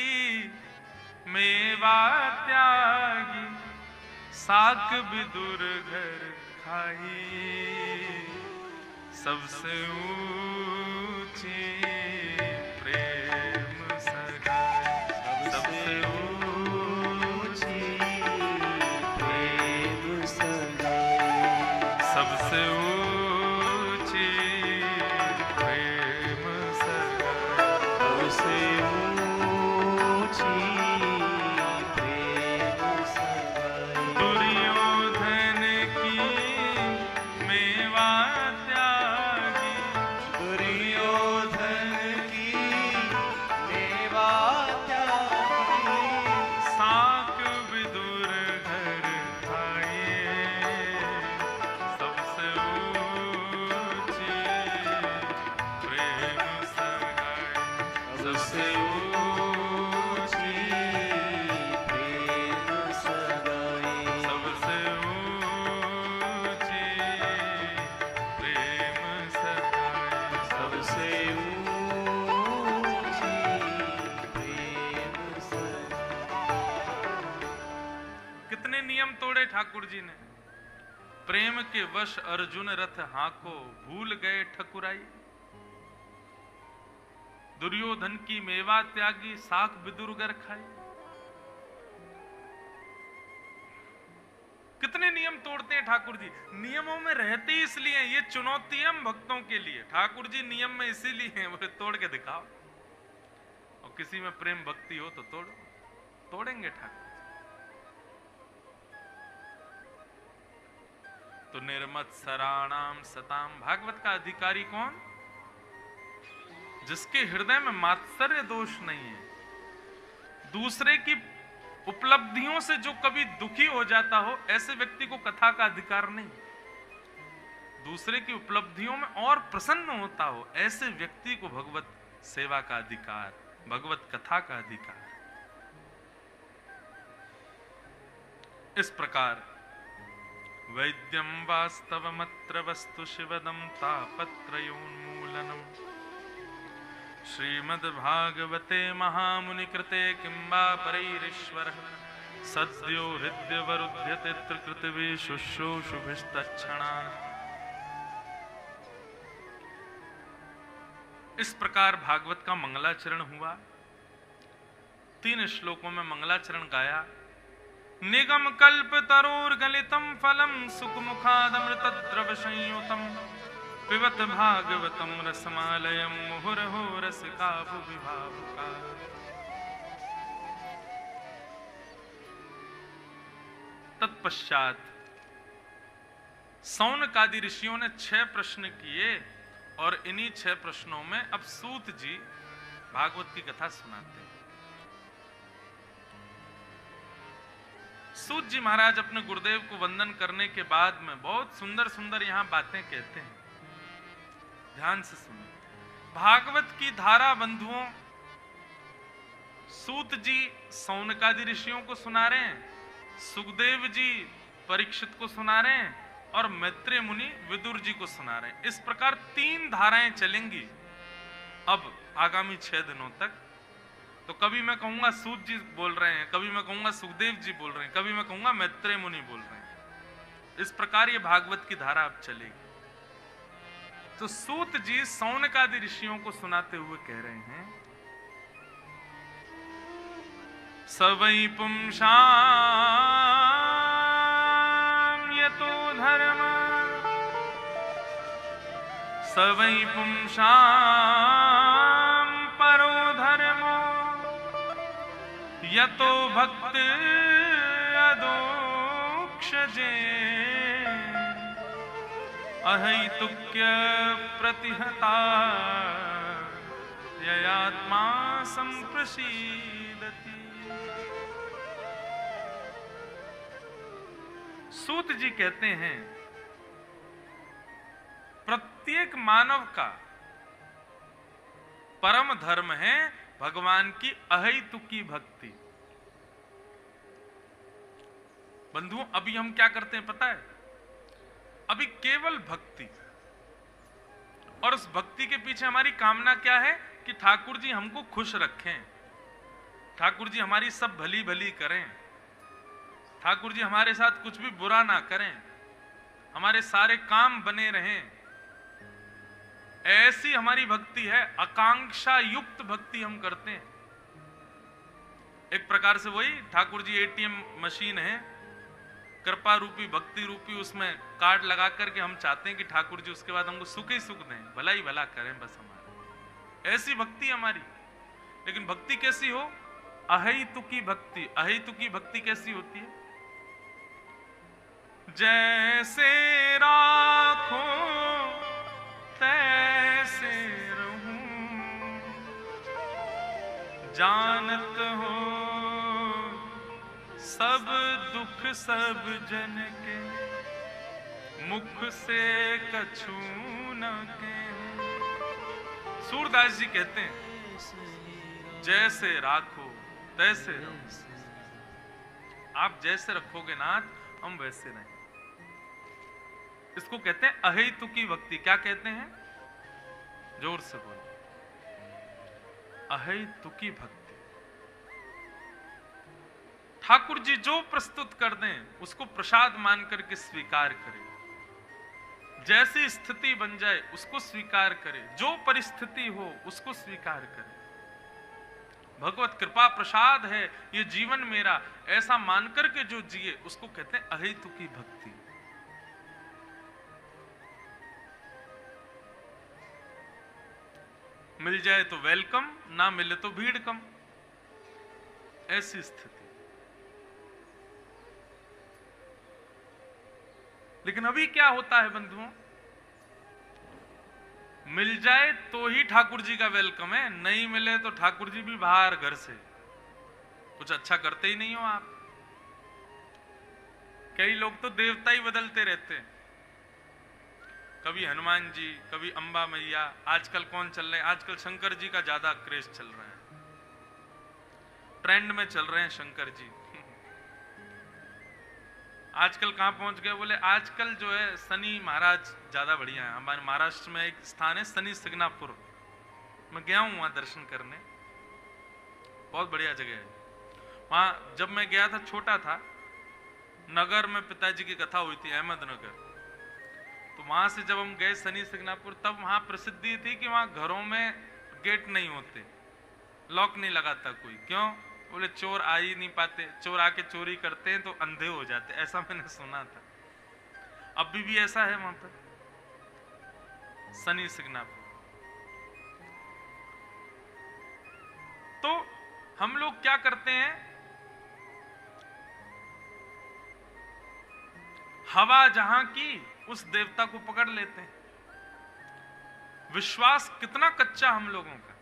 [SPEAKER 1] मेवा त्यागी, साक विदुर घर खाई, सबसे ऊंची प्रेम सगाई, सबसे ऊंची प्रेम सगाई, सबसे ऊंची प्रेम सगाई, सबसे ऊंची प्रेम सगाई। दुर्योधन की मेवा त्यागी, दुर्योधन की मेवा त्यागी, साक विदुर घर खाए, सबसे ऊंची प्रेम सगाई, सबसे ऊंची प्रेम सगाई, सबसे ऊंची प्रेम सगाई, सबसे ऊंची प्रेम सगाई। कितने नियम तोड़े ठाकुर जी ने। प्रेम के वश अर्जुन रथ हाको, भूल गए ठकुराई। दुर्योधन की मेवा त्यागी, साख विदुरगर खाई। कितने नियम तोड़ते हैं ठाकुर जी। नियमों में रहते ही इसलिए, ये चुनौती है हम भक्तों के लिए। ठाकुर जी नियम में इसीलिए हैं, बोले तोड़ के दिखाओ। और किसी में प्रेम भक्ति हो तो तोड़ो, तोड़ेंगे ठाकुर। तो निर्मत सराणाम सताम, भागवत का अधिकारी कौन? जिसके हृदय में मात्सर्य दोष नहीं है, दूसरे की उपलब्धियों से जो कभी दुखी हो जाता हो, ऐसे व्यक्ति को कथा का अधिकार नहीं। दूसरे की उपलब्धियों में और प्रसन्न होता हो, ऐसे व्यक्ति को भगवत सेवा का अधिकार, भगवत कथा का अधिकार। इस प्रकार वैद्यम वास्तवमत्र वस्तु शिवदम तापत्रयोन्मूलनम, श्रीमद्भागवते महामुनि कृते किंबा परैरीश्वरः, सद्यो हृद्यवरुध्यते त्रिकृतिभिः शुश्रूषुभिस्तत्क्षणात्। इस प्रकार भागवत का मंगलाचरण हुआ। 3 श्लोकों में मंगलाचरण गाया। निगम कल्प तरोर गलितम फलम, सुखमुखादमृतद्रव संयुतम, पिबत भागवतम रसमालयम, मुहुर्हो रसिका भुवि भावुका। तत्पश्चात सौनकादि ऋषियों ने 6 प्रश्न किए, और इन्हीं 6 प्रश्नों में अब सूत जी भागवत की कथा सुनाते हैं। सूत जी महाराज अपने गुरुदेव को वंदन करने के बाद में बहुत सुंदर सुंदर यहां बातें कहते हैं। ध्यान से सुनिए। भागवत की धारा बंधुओं, सूत जी सौनकादि ऋषियों को सुना रहे हैं, सुखदेव जी परीक्षित को सुना रहे हैं और मैत्रेय मुनि विदुर जी को सुना रहे हैं। इस प्रकार 3 धाराएं चलेंगी अब आगामी 6 दिनों तक। तो कभी मैं कहूंगा सूत जी बोल रहे हैं, कभी मैं कहूंगा सुखदेव जी बोल रहे हैं, कभी मैं कहूंगा मैत्रेय मुनि बोल रहे हैं। इस प्रकार ये भागवत की धारा अब चलेगी। तो सूत जी सौनकादि ऋषियों को सुनाते हुए कह रहे हैं, सवै पुंसां यतो धर्म, सवै पुंसां परो धर्मो, यतो भक्ति अदोक्षजे, अहैतुक्य प्रतिहता ययात्मा संप्रसीदति। सूत जी कहते हैं, प्रत्येक मानव का परम धर्म है भगवान की अहैतुकी भक्ति। बंधुओं, अभी हम क्या करते हैं पता है? अभी केवल भक्ति, और उस भक्ति के पीछे हमारी कामना क्या है कि ठाकुर जी हमको खुश रखें, ठाकुर जी हमारी सब भली भली करें, ठाकुर जी हमारे साथ कुछ भी बुरा ना करें, हमारे सारे काम बने रहें। ऐसी हमारी भक्ति है, आकांक्षा युक्त भक्ति हम करते हैं। एक प्रकार से वही ठाकुर जी एटीएम मशीन है, कृपा रूपी भक्ति रूपी, उसमें कार्ड लगा करके हम चाहते हैं कि ठाकुर जी उसके बाद हमको सुख ही सुख दें, भला ही भला करें बस हमारा। ऐसी भक्ति हमारी। लेकिन भक्ति कैसी हो? अहैतुकी भक्ति। अहैतुकी भक्ति कैसी होती है? जैसे राखो तैसे रहूं, जानत हो सब दुख सब जन के, मुख से कछु न कहूं। सूरदास जी कहते हैं, जैसे राखो तैसे रहो। आप जैसे रखोगे नाथ, हम वैसे रहें। इसको कहते हैं अहैतुकी भक्ति। क्या कहते हैं? जोर से बोलो, अहैतुकी भक्ति। ठाकुर जी जो प्रस्तुत कर दें उसको प्रसाद मान करके स्वीकार करें। जैसी स्थिति बन जाए उसको स्वीकार करें, जो परिस्थिति हो उसको स्वीकार करें। भगवत कृपा प्रसाद है ये जीवन मेरा, ऐसा मानकर के जो जिए उसको कहते हैं अहैतुकी भक्ति। मिल जाए तो वेलकम, ना मिले तो भीड़ कम, ऐसी स्थिति। लेकिन अभी क्या होता है बंधुओं? मिल जाए तो ही ठाकुर जी का वेलकम है, नहीं मिले तो ठाकुर जी भी बाहर घर से। कुछ अच्छा करते ही नहीं हो आप। कई लोग तो देवता ही बदलते रहते हैं, कभी हनुमान जी, कभी अंबा मैया। आजकल कौन चल रहे हैं? आजकल शंकर जी का ज्यादा क्रेज चल रहा है, ट्रेंड में चल रहे हैं शंकर जी। आजकल कहां पहुंच गए? बोले आजकल जो है शनि महाराज ज्यादा बढ़िया है। हमारे महाराष्ट्र में एक स्थान है शनि सिग्नापुर, मैं गया हूं वहां दर्शन करने, बहुत बढ़िया जगह है। वहां जब मैं गया था, छोटा था, नगर में पिताजी की कथा हुई थी, अहमदनगर। तो वहां से जब हम गए शनि सिग्नापुर, तब वहां प्रसिद्धि थी कि वहां घरों में गेट नहीं होते, लॉक नहीं लगाता कोई। क्यों? बोले चोर आ ही नहीं पाते, चोर आके चोरी करते हैं तो अंधे हो जाते, ऐसा मैंने सुना था। अभी भी ऐसा है वहां पर शनि सिग्नापुर। तो हम लोग क्या करते हैं? हवा जहां की उस देवता को पकड़ लेते हैं। विश्वास कितना कच्चा हम लोगों का,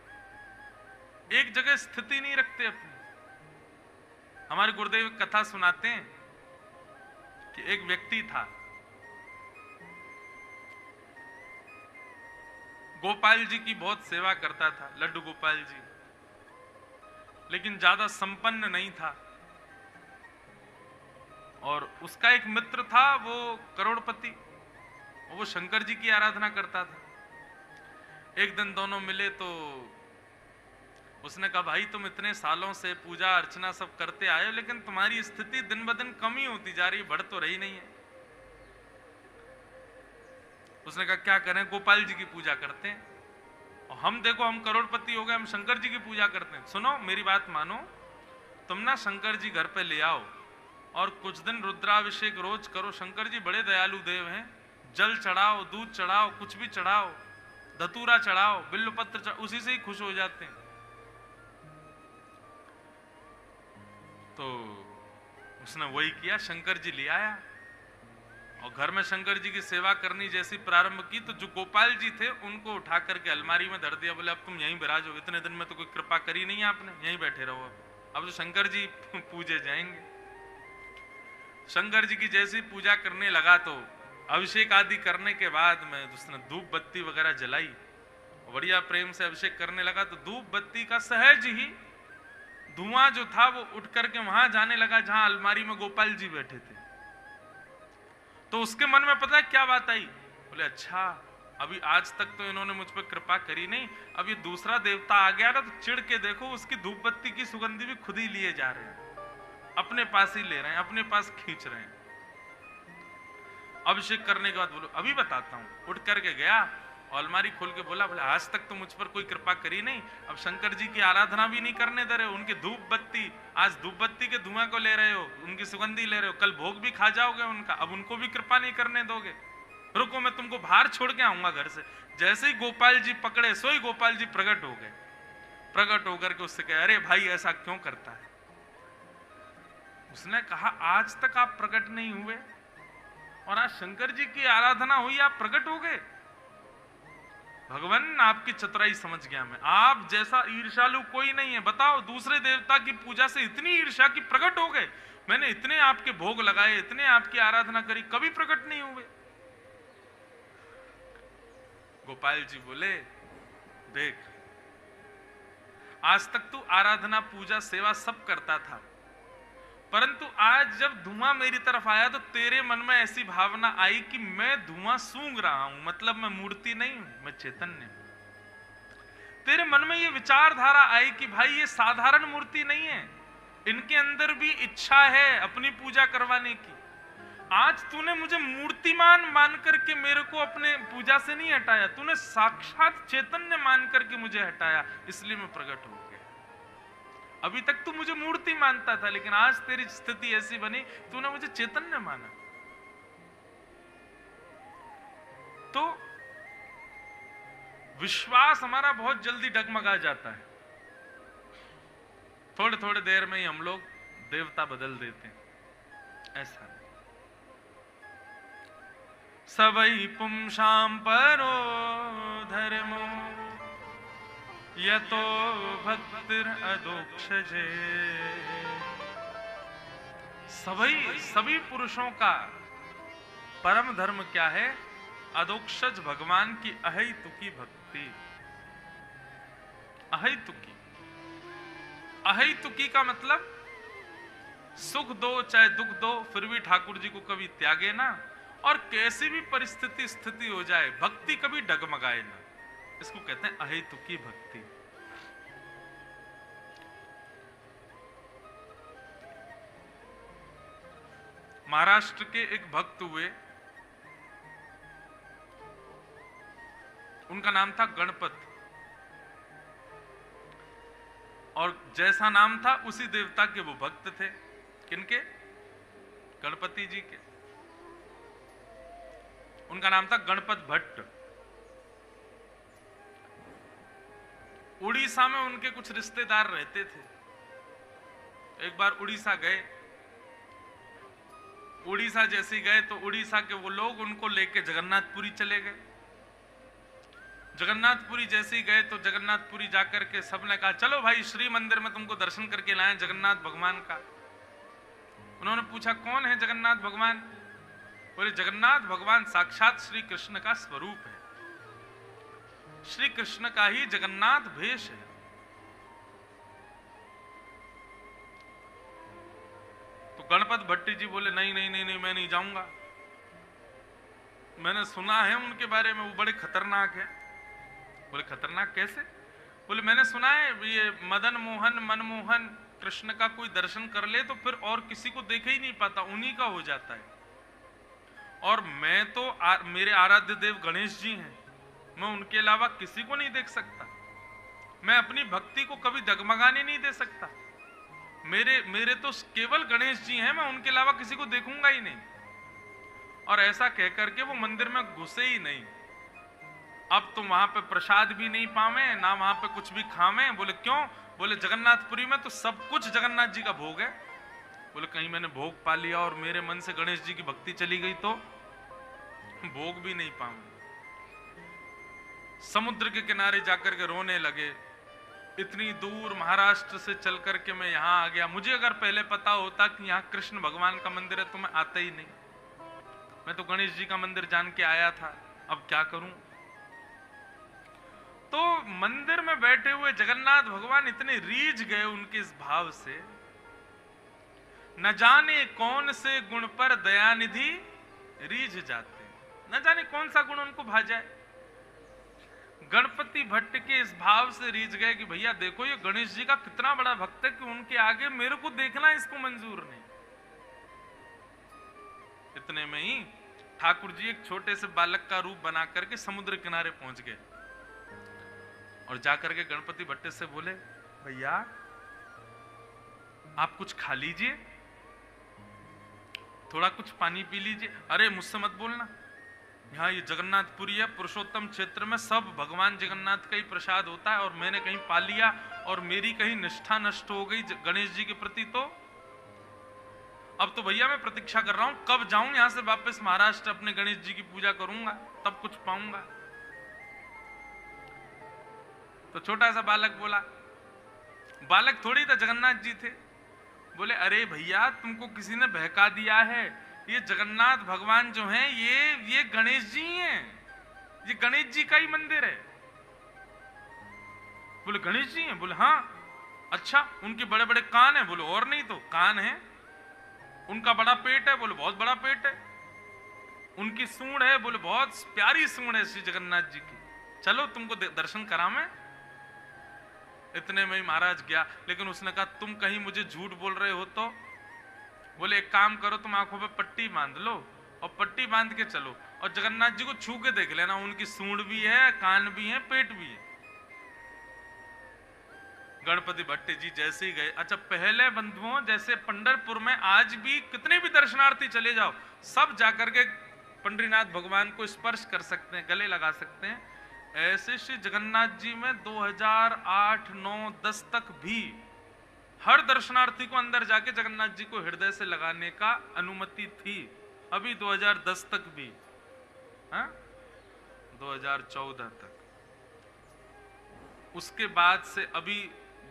[SPEAKER 1] एक जगह स्थिति नहीं रखते अपनी। हमारे गुरुदेव कथा सुनाते हैं कि एक व्यक्ति था, गोपाल जी की बहुत सेवा करता था, लड्डू गोपाल जी, लेकिन ज्यादा संपन्न नहीं था। और उसका एक मित्र था, वो करोड़पति, वो शंकर जी की आराधना करता था। एक दिन दोनों मिले तो उसने कहा, भाई तुम इतने सालों से पूजा अर्चना सब करते आए हो, लेकिन तुम्हारी स्थिति दिन ब दिन कम ही होती जा रही, बढ़ तो रही नहीं है। उसने कहा, क्या करें, गोपाल जी की पूजा करते हैं। और हम देखो, हम करोड़पति हो गए, हम शंकर जी की पूजा करते हैं। सुनो मेरी बात मानो, तुम ना शंकर जी घर पे ले आओ और कुछ दिन रुद्राभिषेक रोज करो। शंकर जी बड़े दयालु देव हैं, जल चढ़ाओ, दूध चढ़ाओ, कुछ भी चढ़ाओ, धतूरा चढ़ाओ, बिल्वपत्र चढ़ाओ, उसी से ही खुश हो जाते हैं। तो उसने वही किया, शंकर जी ले आया और घर में शंकर जी की सेवा करनी जैसी प्रारंभ की तो जो गोपाल जी थे उनको उठा करके अलमारी में धर दिया। बोले अब तुम यहीं विराजो, इतने दिन में तो कोई कृपा करी नहीं आपने, यहीं बैठे रहो। अब तो शंकर जी पूजे जाएंगे। शंकर जी की जैसी पूजा करने लगा तो अभिषेक आदि करने के बाद में उसने धूप बत्ती वगैरह जलाई, बढ़िया प्रेम से अभिषेक करने लगा तो धूप बत्ती का सहज ही धुआं जो था वो उठ करके वहां जाने लगा जहां अलमारी में गोपाल जी बैठे थे। तो उसके मन में पता है क्या बात आई? बोले अच्छा, अभी आज तक तो इन्होंने मुझ पर कृपा करी नहीं, अब ये दूसरा देवता आ गया ना तो चिढ़ के देखो उसकी धूप बत्ती की सुगंधी भी खुद ही लिए जा रहे हैं, अपने पास ही ले रहे हैं, अपने पास खींच रहे हैं। अभिषेक करने के बाद बोलो अभी बताता हूं। उठ करके गया और अलमारी खोल के बोला, बोले आज तक तो मुझ पर कोई कृपा करी नहीं, अब शंकर जी की आराधना भी नहीं करने दे रहे हो, उनकी धूप बत्ती, आज धूप बत्ती के धुआं को ले रहे हो, उनकी सुगंधी ले रहे हो, कल भोग भी खा जाओगे उनका, अब उनको भी कृपा नहीं करने दोगे, रुको मैं तुमको बाहर छोड़ के आऊंगा घर से। जैसे ही गोपाल जी पकड़े, सोई गोपाल जी प्रकट हो गए। प्रकट होकर के उससे कहे, अरे भाई ऐसा क्यों करता है? उसने कहा, आज तक आप प्रकट नहीं हुए और आज शंकर जी की आराधना हुई, आप प्रकट हो गए। भगवान आपकी चतुराई समझ गया मैं, आप जैसा ईर्ष्यालु कोई नहीं है। बताओ, दूसरे देवता की पूजा से इतनी ईर्ष्या की प्रकट हो गए, मैंने इतने आपके भोग लगाए, इतने आपकी आराधना करी, कभी प्रकट नहीं हुए। गोपाल जी बोले, देख आज तक तू आराधना पूजा सेवा सब करता था, परंतु आज जब धुआं मेरी तरफ आया तो तेरे मन में ऐसी भावना आई कि मैं धुआं सूंघ रहा हूं, मतलब मैं मूर्ति नहीं हूं, मैं चैतन्य हूं। तेरे मन में ये विचारधारा आई कि भाई ये साधारण मूर्ति नहीं है, इनके अंदर भी इच्छा है अपनी पूजा करवाने की। आज तूने मुझे मूर्तिमान मान करके मेरे को अपने पूजा से नहीं हटाया, तूने साक्षात चैतन्य मान करके मुझे हटाया, इसलिए मैं प्रकट हो गया। अभी तक तू मुझे मूर्ति मानता था, लेकिन आज तेरी स्थिति ऐसी बनी, तूने मुझे चैतन्य माना। तो विश्वास हमारा बहुत जल्दी डगमगा जाता है, थोड़े थोड़े देर में ही हम लोग देवता बदल देते हैं। ऐसा सबई पुंसाम परो धर्मो यतो भक्तिर अदोक्षजे। सभी पुरुषों का परम धर्म क्या है? अदोक्षज, भगवान की अहेतुकी भक्ति। अहेतुकी, अहेतुकी का मतलब सुख दो चाहे दुख दो, फिर भी ठाकुर जी को कभी त्यागे ना, और कैसी भी परिस्थिति स्थिति हो जाए भक्ति कभी डगमगाए ना। इसको कहते हैं अहेतुकी भक्ति। महाराष्ट्र के एक भक्त हुए, उनका नाम था गणपत, और जैसा नाम था उसी देवता के वो भक्त थे। किनके? गणपति जी के। उनका नाम था गणपत भट्ट। उड़ीसा में उनके कुछ रिश्तेदार रहते थे। एक बार उड़ीसा गए, उड़ीसा जैसे गए तो उड़ीसा के वो लोग उनको लेके जगन्नाथपुरी चले गए। जगन्नाथपुरी जैसे ही गए तो जगन्नाथपुरी जाकर के सबने कहा, चलो भाई श्री मंदिर में तुमको दर्शन करके लाएं जगन्नाथ भगवान का। उन्होंने पूछा, कौन है जगन्नाथ भगवान? बोले, जगन्नाथ भगवान साक्षात श्री कृष्ण का स्वरूप है। श्री कृष्ण का ही जगन्नाथ भेष है। तो गणपत भट्टी जी बोले नहीं नहीं नहीं नहीं, मैं नहीं जाऊंगा। मैंने सुना है उनके बारे में, वो बड़े खतरनाक है। बोले खतरनाक कैसे? बोले मैंने सुना है ये मदन मोहन मनमोहन कृष्ण का कोई दर्शन कर ले तो फिर और किसी को देख ही नहीं पाता, उन्हीं का हो जाता है। और मैं तो मेरे आराध्य देव गणेश जी हैं, मैं उनके अलावा किसी को नहीं देख सकता। मैं अपनी भक्ति को कभी डगमगाने नहीं दे सकता। मेरे तो केवल गणेश जी हैं, मैं उनके अलावा किसी को देखूंगा ही नहीं। और ऐसा कह करके वो मंदिर में घुसे ही नहीं। अब तो वहां पे प्रसाद भी नहीं पावे ना, वहां पे कुछ भी खावे। बोले क्यों? बोले जगन्नाथपुरी में तो सब कुछ जगन्नाथ जी का भोग है। बोले कहीं मैंने भोग पा लिया और मेरे मन से गणेश जी की भक्ति चली गई तो भोग भी नहीं पाऊंगा। समुद्र के किनारे जाकर के रोने लगे। इतनी दूर महाराष्ट्र से चल करके मैं यहां आ गया, मुझे अगर पहले पता होता कि यहाँ कृष्ण भगवान का मंदिर है तो मैं आता ही नहीं। मैं तो गणेश जी का मंदिर जान के आया था, अब क्या करूं। तो मंदिर में बैठे हुए जगन्नाथ भगवान इतने रीझ गए उनके इस भाव से, न जाने कौन से गुण पर दयानिधि रीझ जाते, न जाने कौन सा गुण उनको भा जाए। गणपति भट्ट के इस भाव से रीझ गए कि भैया देखो ये गणेश जी का कितना बड़ा भक्त है कि उनके आगे मेरे को देखना इसको मंजूर नहीं। इतने में ही ठाकुर जी एक छोटे से बालक का रूप बना करके समुद्र किनारे पहुंच गए और जाकर के गणपति भट्ट से बोले भैया आप कुछ खा लीजिए, थोड़ा कुछ पानी पी लीजिए। अरे मुझसे मत बोलना, यहाँ ये जगन्नाथपुरी है, पुरुषोत्तम क्षेत्र में सब भगवान जगन्नाथ का ही प्रसाद होता है और मैंने कहीं पा लिया और मेरी कहीं निष्ठा नष्ट हो गई गणेश जी के प्रति, तो अब तो भैया मैं प्रतीक्षा कर रहा हूं कब जाऊं यहां से वापस महाराष्ट्र, अपने गणेश जी की पूजा करूंगा तब कुछ पाऊंगा। तो छोटा सा बालक बोला, बालक थोड़ी था जगन्नाथ जी थे, बोले अरे भैया तुमको किसी ने बहका दिया है, ये जगन्नाथ भगवान जो हैं ये गणेश जी हैं, ये गणेश जी का ही मंदिर है। बोले गणेश जी हैं? बोले हाँ। अच्छा उनके बड़े बड़े कान हैं? बोले और नहीं तो कान हैं। उनका बड़ा पेट है? बोले बहुत बड़ा पेट है। उनकी सूंड है? बोले बहुत प्यारी सूंड है श्री जगन्नाथ जी की, चलो तुमको दर्शन करावें। इतने में ही महाराज गया, लेकिन उसने कहा तुम कहीं मुझे झूठ बोल रहे हो तो? बोले एक काम करो तुम आंखों पे पट्टी बांध लो और पट्टी बांध के चलो और जगन्नाथ जी को छू के देख लेना, उनकी सूंड भी है, कान भी है, पेट भी है। गणपति भट्ट जी जैसे ही गए, अच्छा पहले बंधुओं जैसे पंढरपुर में आज भी कितने भी दर्शनार्थी चले जाओ सब जाकर के पंडरीनाथ भगवान को स्पर्श कर सकते हैं, गले लगा सकते हैं, ऐसे श्री जगन्नाथ जी में 2008, 9, 10 तक भी हर दर्शनार्थी को अंदर जाके जगन्नाथ जी को हृदय से लगाने का अनुमति थी। अभी 2010 तक भी, हाँ 2014 तक, उसके बाद से अभी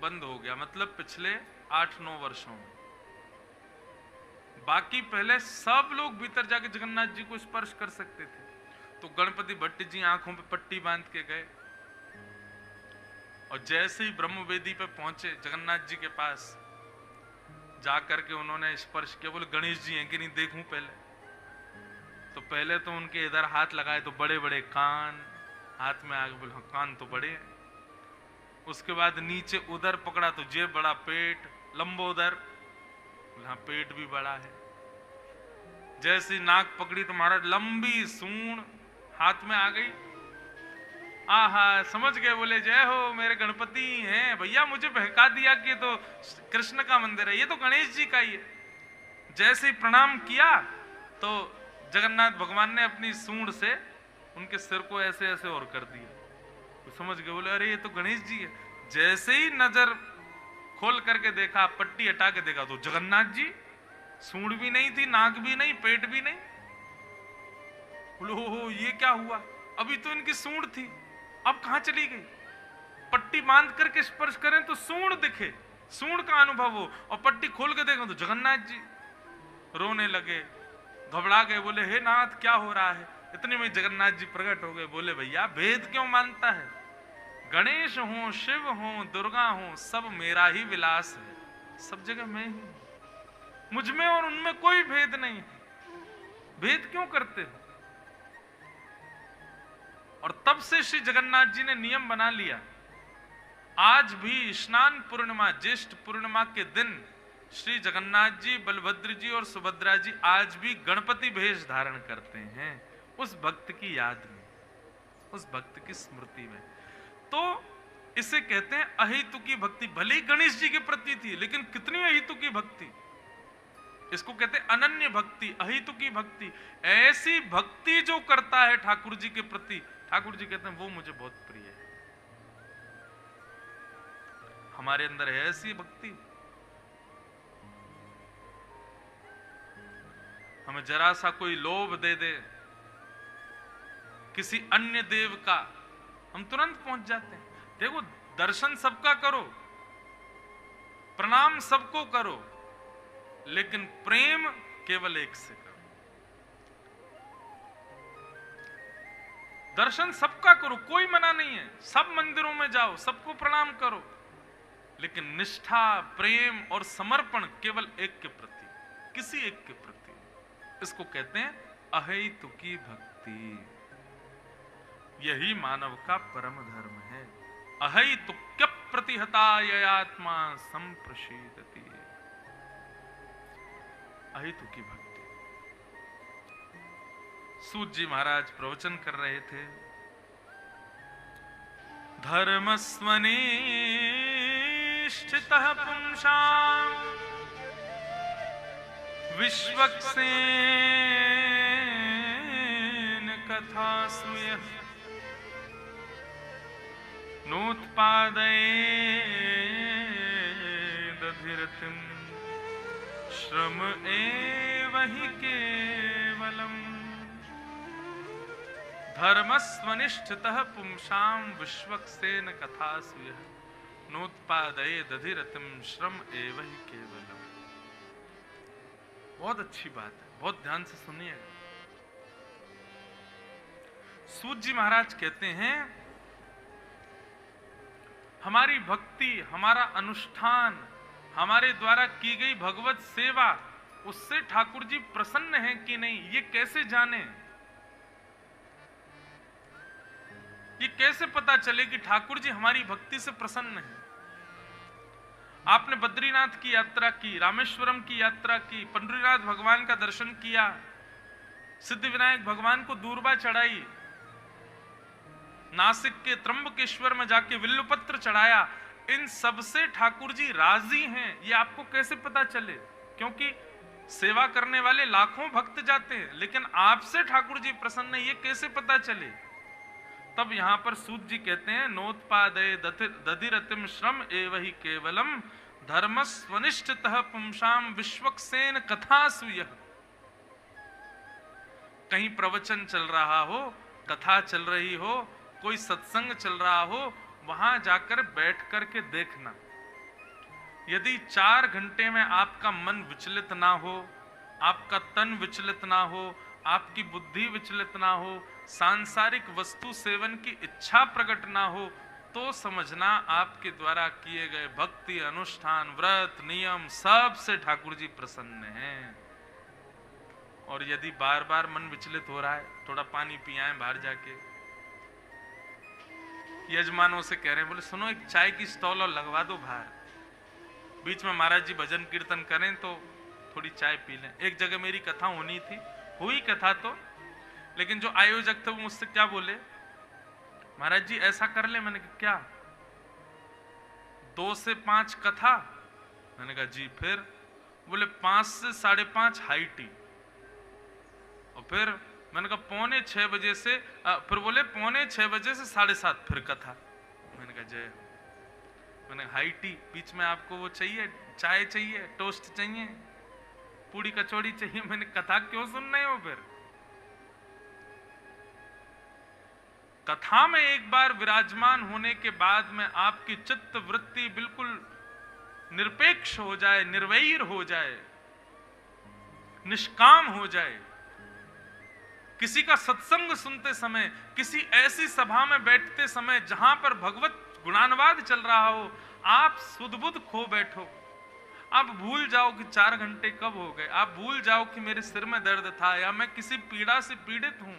[SPEAKER 1] बंद हो गया, मतलब पिछले 8-9 वर्षों में। बाकी पहले सब लोग भीतर जाके जगन्नाथ जी को स्पर्श कर सकते थे। तो गणपति भट्ट जी आंखों पे पट्टी बांध के गए और जैसे ही ब्रह्मवेदी पे पहुंचे जगन्नाथ जी के पास, जाकर के उन्होंने स्पर्श किया। बोले गणेश जी हैं कि नहीं देखूं पहले? तो पहले तो उनके इधर हाथ लगाए तो बड़े बड़े कान हाथ में आगे, बोले हाँ कान तो बड़े हैं। उसके बाद नीचे उधर पकड़ा तो जे बड़ा पेट, लंबोदर, बोले हाँ पेट भी बड़ा है। जैसी नाक पकड़ी तो महाराज लंबी सूंड हाथ में आ गई। आहा समझ गए, बोले जय हो मेरे गणपति हैं। भैया मुझे बहका दिया कि तो कृष्ण का मंदिर है, ये तो गणेश जी का ही है। जैसे ही प्रणाम किया तो जगन्नाथ भगवान ने अपनी सूंड से उनके सिर को ऐसे ऐसे और कर दिया। तो समझ गए, बोले अरे ये तो गणेश जी है। जैसे ही नजर खोल करके देखा, पट्टी हटा के देखा तो जगन्नाथ जी, सूंड भी नहीं थी, नाक भी नहीं, पेट भी नहीं। बोले हो ये क्या हुआ, अभी तो इनकी सूंड थी अब कहां चली गई? पट्टी बांध करके स्पर्श करें तो सूंड दिखे, सूंड का अनुभव हो, और पट्टी खोल के देखें तो जगन्नाथ जी। रोने लगे, घबरा गए, बोले हे नाथ क्या हो रहा है? इतने में जगन्नाथ जी प्रकट हो गए। बोले भैया भेद क्यों मानता है, गणेश हो, शिव हो, दुर्गा हो, सब मेरा ही विलास है, सब जगह मैं ही, मुझ में और उनमें कोई भेद नहीं है। भेद क्यों करते हो? और तब से श्री जगन्नाथ जी ने नियम बना लिया, आज भी स्नान पूर्णिमा, ज्येष्ठ पूर्णिमा के दिन श्री जगन्नाथ जी, बलभद्र जी और सुभद्रा जी आज भी गणपति भेष धारण करते हैं, उस भक्त की याद में, उस भक्त की स्मृति में। तो इसे कहते हैं अहेतुकी भक्ति। भले ही गणेश जी के प्रति थी, लेकिन कितनी अहेतुकी भक्ति, इसको कहते हैं अनन्य भक्ति, अहेतुकी भक्ति। ऐसी भक्ति जो करता है ठाकुर जी के प्रति, ठाकुर जी कहते हैं वो मुझे बहुत प्रिय है। हमारे अंदर है ऐसी भक्ति? हमें जरा सा कोई लोभ दे दे किसी अन्य देव का, हम तुरंत पहुंच जाते हैं। देखो, दर्शन सबका करो, प्रणाम सबको करो, लेकिन प्रेम केवल एक से करो। दर्शन सबका करो, कोई मना नहीं है, सब मंदिरों में जाओ, सबको प्रणाम करो, लेकिन निष्ठा, प्रेम और समर्पण केवल एक के प्रति, किसी एक के प्रति। इसको कहते हैं अहेतुकी भक्ति। यही मानव का परम धर्म है। अहेतुक्य प्रतिहता ययात्मा संप्रशीदति। अहेतुकी भक्ति। सूत जी महाराज प्रवचन कर रहे थे, धर्मस्वनिष्ठितः पुंसाम् विश्वक्सेन कथा स्मयः नोत्पादयेदधिरतिं श्रम एव हि केवलम्। धर्मस्वनिष्ठितः पुंसां विश्वक्सेन कथा स्मयः नोत्पादयेदधिरतिं श्रम एव हि केवलम्। बहुत अच्छी बात है, बहुत ध्यान से सुनिएगा। सूत जी महाराज कहते हैं, हमारी भक्ति, हमारा अनुष्ठान, हमारे द्वारा की गई भगवत सेवा, उससे ठाकुर जी प्रसन्न हैं कि नहीं, ये कैसे जाने? ये कैसे पता चले कि ठाकुर जी हमारी भक्ति से प्रसन्न हैं? आपने बद्रीनाथ की यात्रा की, रामेश्वरम की यात्रा की, पंडरीनाथ भगवान का दर्शन किया, सिद्धिविनायक भगवान को दूर्बा चढ़ाई, नासिक के त्र्यंबकेश्वर में जाके विल्लपत्र चढ़ाया, इन सब से ठाकुर जी राजी हैं, ये आपको कैसे पता चले? क्योंकि सेवा करने वाले लाखों भक्त जाते हैं, लेकिन आपसे ठाकुर जी प्रसन्न है, ये कैसे पता चले? तब यहां पर सूत जी कहते हैं, नोत्पादये दधिरतिम श्रम एव हि केवलम धर्मस्वनिष्ठितः पुंसां विश्वक्सेन कथासु यः। कहीं प्रवचन चल रहा हो, कथा चल रही हो, कोई सत्संग चल रहा हो, वहां जाकर बैठ करके देखना। यदि 4 घंटे में आपका मन विचलित ना हो, आपका तन विचलित ना हो, आपकी बुद्धि विचलित ना हो, सांसारिक वस्तु सेवन की इच्छा प्रकट ना हो, तो समझना आपके द्वारा किए गए भक्ति, अनुष्ठान, व्रत, नियम सब से ठाकुर जी प्रसन्न हैं। और यदि बार बार मन विचलित हो रहा है, थोड़ा पानी पियाएं बाहर जाके, यजमानों से कह रहे हैं, बोले सुनो एक चाय की स्टॉल और लगवा दो बाहर, बीच में महाराज जी भजन कीर्तन करें तो थोड़ी चाय पी लें। एक जगह मेरी कथा होनी थी, हुई कथा तो, लेकिन जो आयोजक थे वो मुझसे क्या बोले, महाराज जी ऐसा कर ले। मैंने कहा क्या? 2 से 5 कथा। मैंने कहा जी, फिर? बोले 5 से 5:30 हाई टी, और फिर मैंने कहा 5:45 बजे से, फिर बोले 5:45 बजे से 7:30 फिर कथा। मैंने कहा जय। मैंने हाई टी, बीच में आपको वो चाहिए, चाय चाहिए, टोस्ट चाहिए, पूड़ी कचौड़ी चाहिए, मैंने कथा क्यों सुन रहे हो? फिर कथा में एक बार विराजमान होने के बाद में आपकी चित्त वृत्ति बिल्कुल निरपेक्ष हो जाए, निर्वैर हो जाए, निष्काम हो जाए, किसी का सत्संग सुनते समय, किसी ऐसी सभा में बैठते समय जहां पर भगवत गुणानुवाद चल रहा हो, आप सुध-बुध खो बैठो। आप भूल जाओ कि 4 घंटे कब हो गए, आप भूल जाओ कि मेरे सिर में दर्द था या मैं किसी पीड़ा से पीड़ित हूं,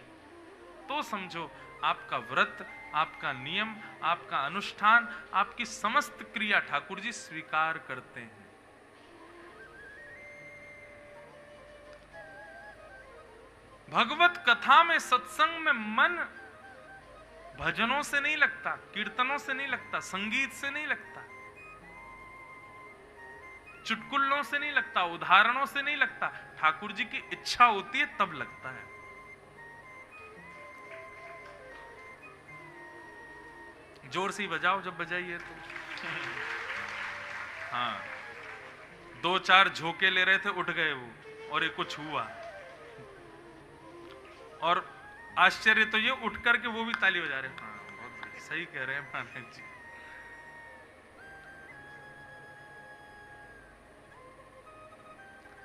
[SPEAKER 1] तो समझो आपका व्रत, आपका नियम, आपका अनुष्ठान, आपकी समस्त क्रिया ठाकुर जी स्वीकार करते हैं। भगवत कथा में, सत्संग में मन भजनों से नहीं लगता, कीर्तनों से नहीं लगता, संगीत से नहीं लगता, चुटकुलों से नहीं लगता, उदाहरणों से नहीं लगता। ठाकुर जी की इच्छा होती है तब लगता है। जोर से ही बजाओ जब बजाइए तो। हाँ, 2-4 झोंके ले रहे थे, उठ गए वो, और ये कुछ हुआ। और आश्चर्य तो ये उठ करके वो भी ताली बजा रहे हैं। हाँ, बहुत सही कह रहे हैं महाराज जी।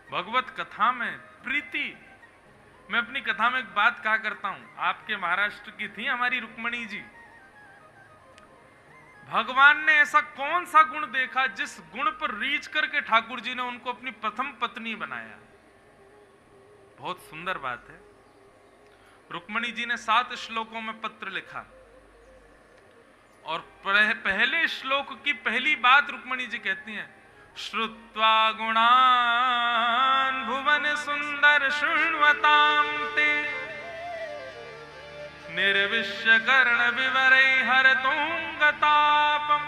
[SPEAKER 1] भगवत कथा में प्रीति। मैं अपनी कथा में एक बात कहा करता हूं, आपके महाराष्ट्र की थी हमारी रुक्मणी जी। भगवान ने ऐसा कौन सा गुण देखा जिस गुण पर रीच करके ठाकुर जी ने उनको अपनी प्रथम पत्नी बनाया। बहुत सुंदर बात है। रुक्मणी जी ने 7 श्लोकों में पत्र लिखा, और पहले श्लोक की पहली बात रुक्मणी जी कहती हैं, श्रुत्वा गुणान भुवन सुंदर शृण्वतां ते निर्विश्य कर्ण विवरै हरतुंगतापम।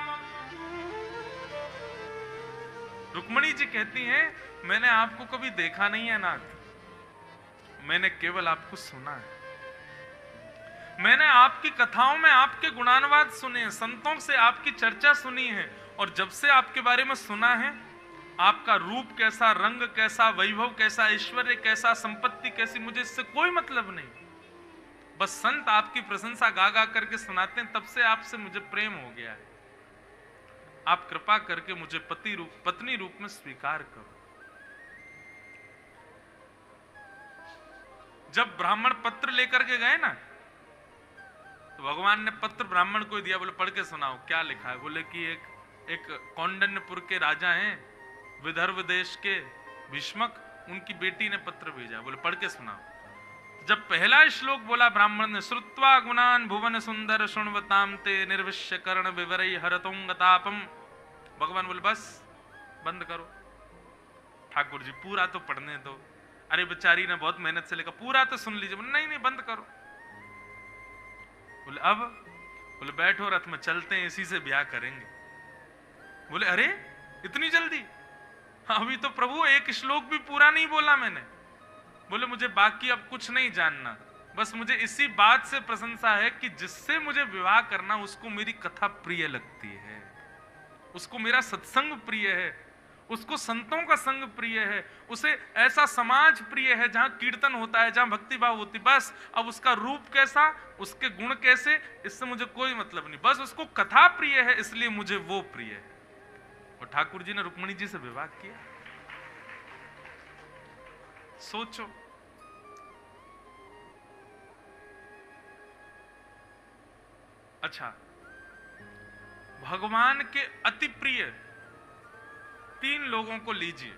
[SPEAKER 1] रुक्मणी जी कहती हैं, मैंने आपको कभी देखा नहीं है नाथ, मैंने केवल आपको सुना है। मैंने आपकी कथाओं में आपके गुणानुवाद सुने हैं, संतों से आपकी चर्चा सुनी है, और जब से आपके बारे में सुना है, आपका रूप कैसा, रंग कैसा, वैभव कैसा, ऐश्वर्य कैसा, संपत्ति कैसी, मुझे इससे कोई मतलब नहीं। बस संत आपकी प्रशंसा गा गा करके सुनाते हैं, तब से आपसे मुझे प्रेम हो गया है। आप कृपा करके मुझे पत्नी रूप में स्वीकार करो। जब ब्राह्मण पत्र लेकर के गए ना, तो भगवान ने पत्र ब्राह्मण को दिया, बोले पढ़ के सुनाओ क्या लिखा है। बोले कि एक कौंडन्यपुर के राजा हैं, विदर्भ देश के भीष्मक, उनकी बेटी ने पत्र भेजा। बोले पढ़ के सुनाओ। जब पहला श्लोक बोला ब्राह्मण ने, श्रुत्वा गुणान भुवन सुंदर शृण्वतां ते निर्विश्य कर्ण विवरै हरतुंगतापम, भगवान बोले बस बंद करो। ठाकुर जी पूरा तो पढ़ने दो। अरे बेचारी ने बहुत मेहनत से लिखा, पूरा तो सुन लीजिए। बोले नहीं बंद करो। बोले अब? बोले बैठो रथ में चलते हैं, इसी से ब्याह करेंगे। बोले अरे इतनी जल्दी? अभी तो प्रभु एक श्लोक भी पूरा नहीं बोला मैंने। बोले मुझे बाकी अब कुछ नहीं जानना, बस मुझे इसी बात से प्रशंसा है कि जिससे मुझे विवाह करना उसको मेरी कथा प्रिय लगती है, उसको मेरा सत्संग प्रिय है, उसको संतों का संग प्रिय है, उसे ऐसा समाज प्रिय है जहां कीर्तन होता है, जहां भक्ति भाव होती। बस अब उसका रूप कैसा, उसके गुण कैसे, इससे मुझे कोई मतलब नहीं, बस उसको कथा प्रिय है, इसलिए मुझे वो प्रिय है। और ठाकुर जी ने रुक्मणी जी से विवाह किया। सोचो, अच्छा भगवान के अति प्रिय 3 लोगों को लीजिए,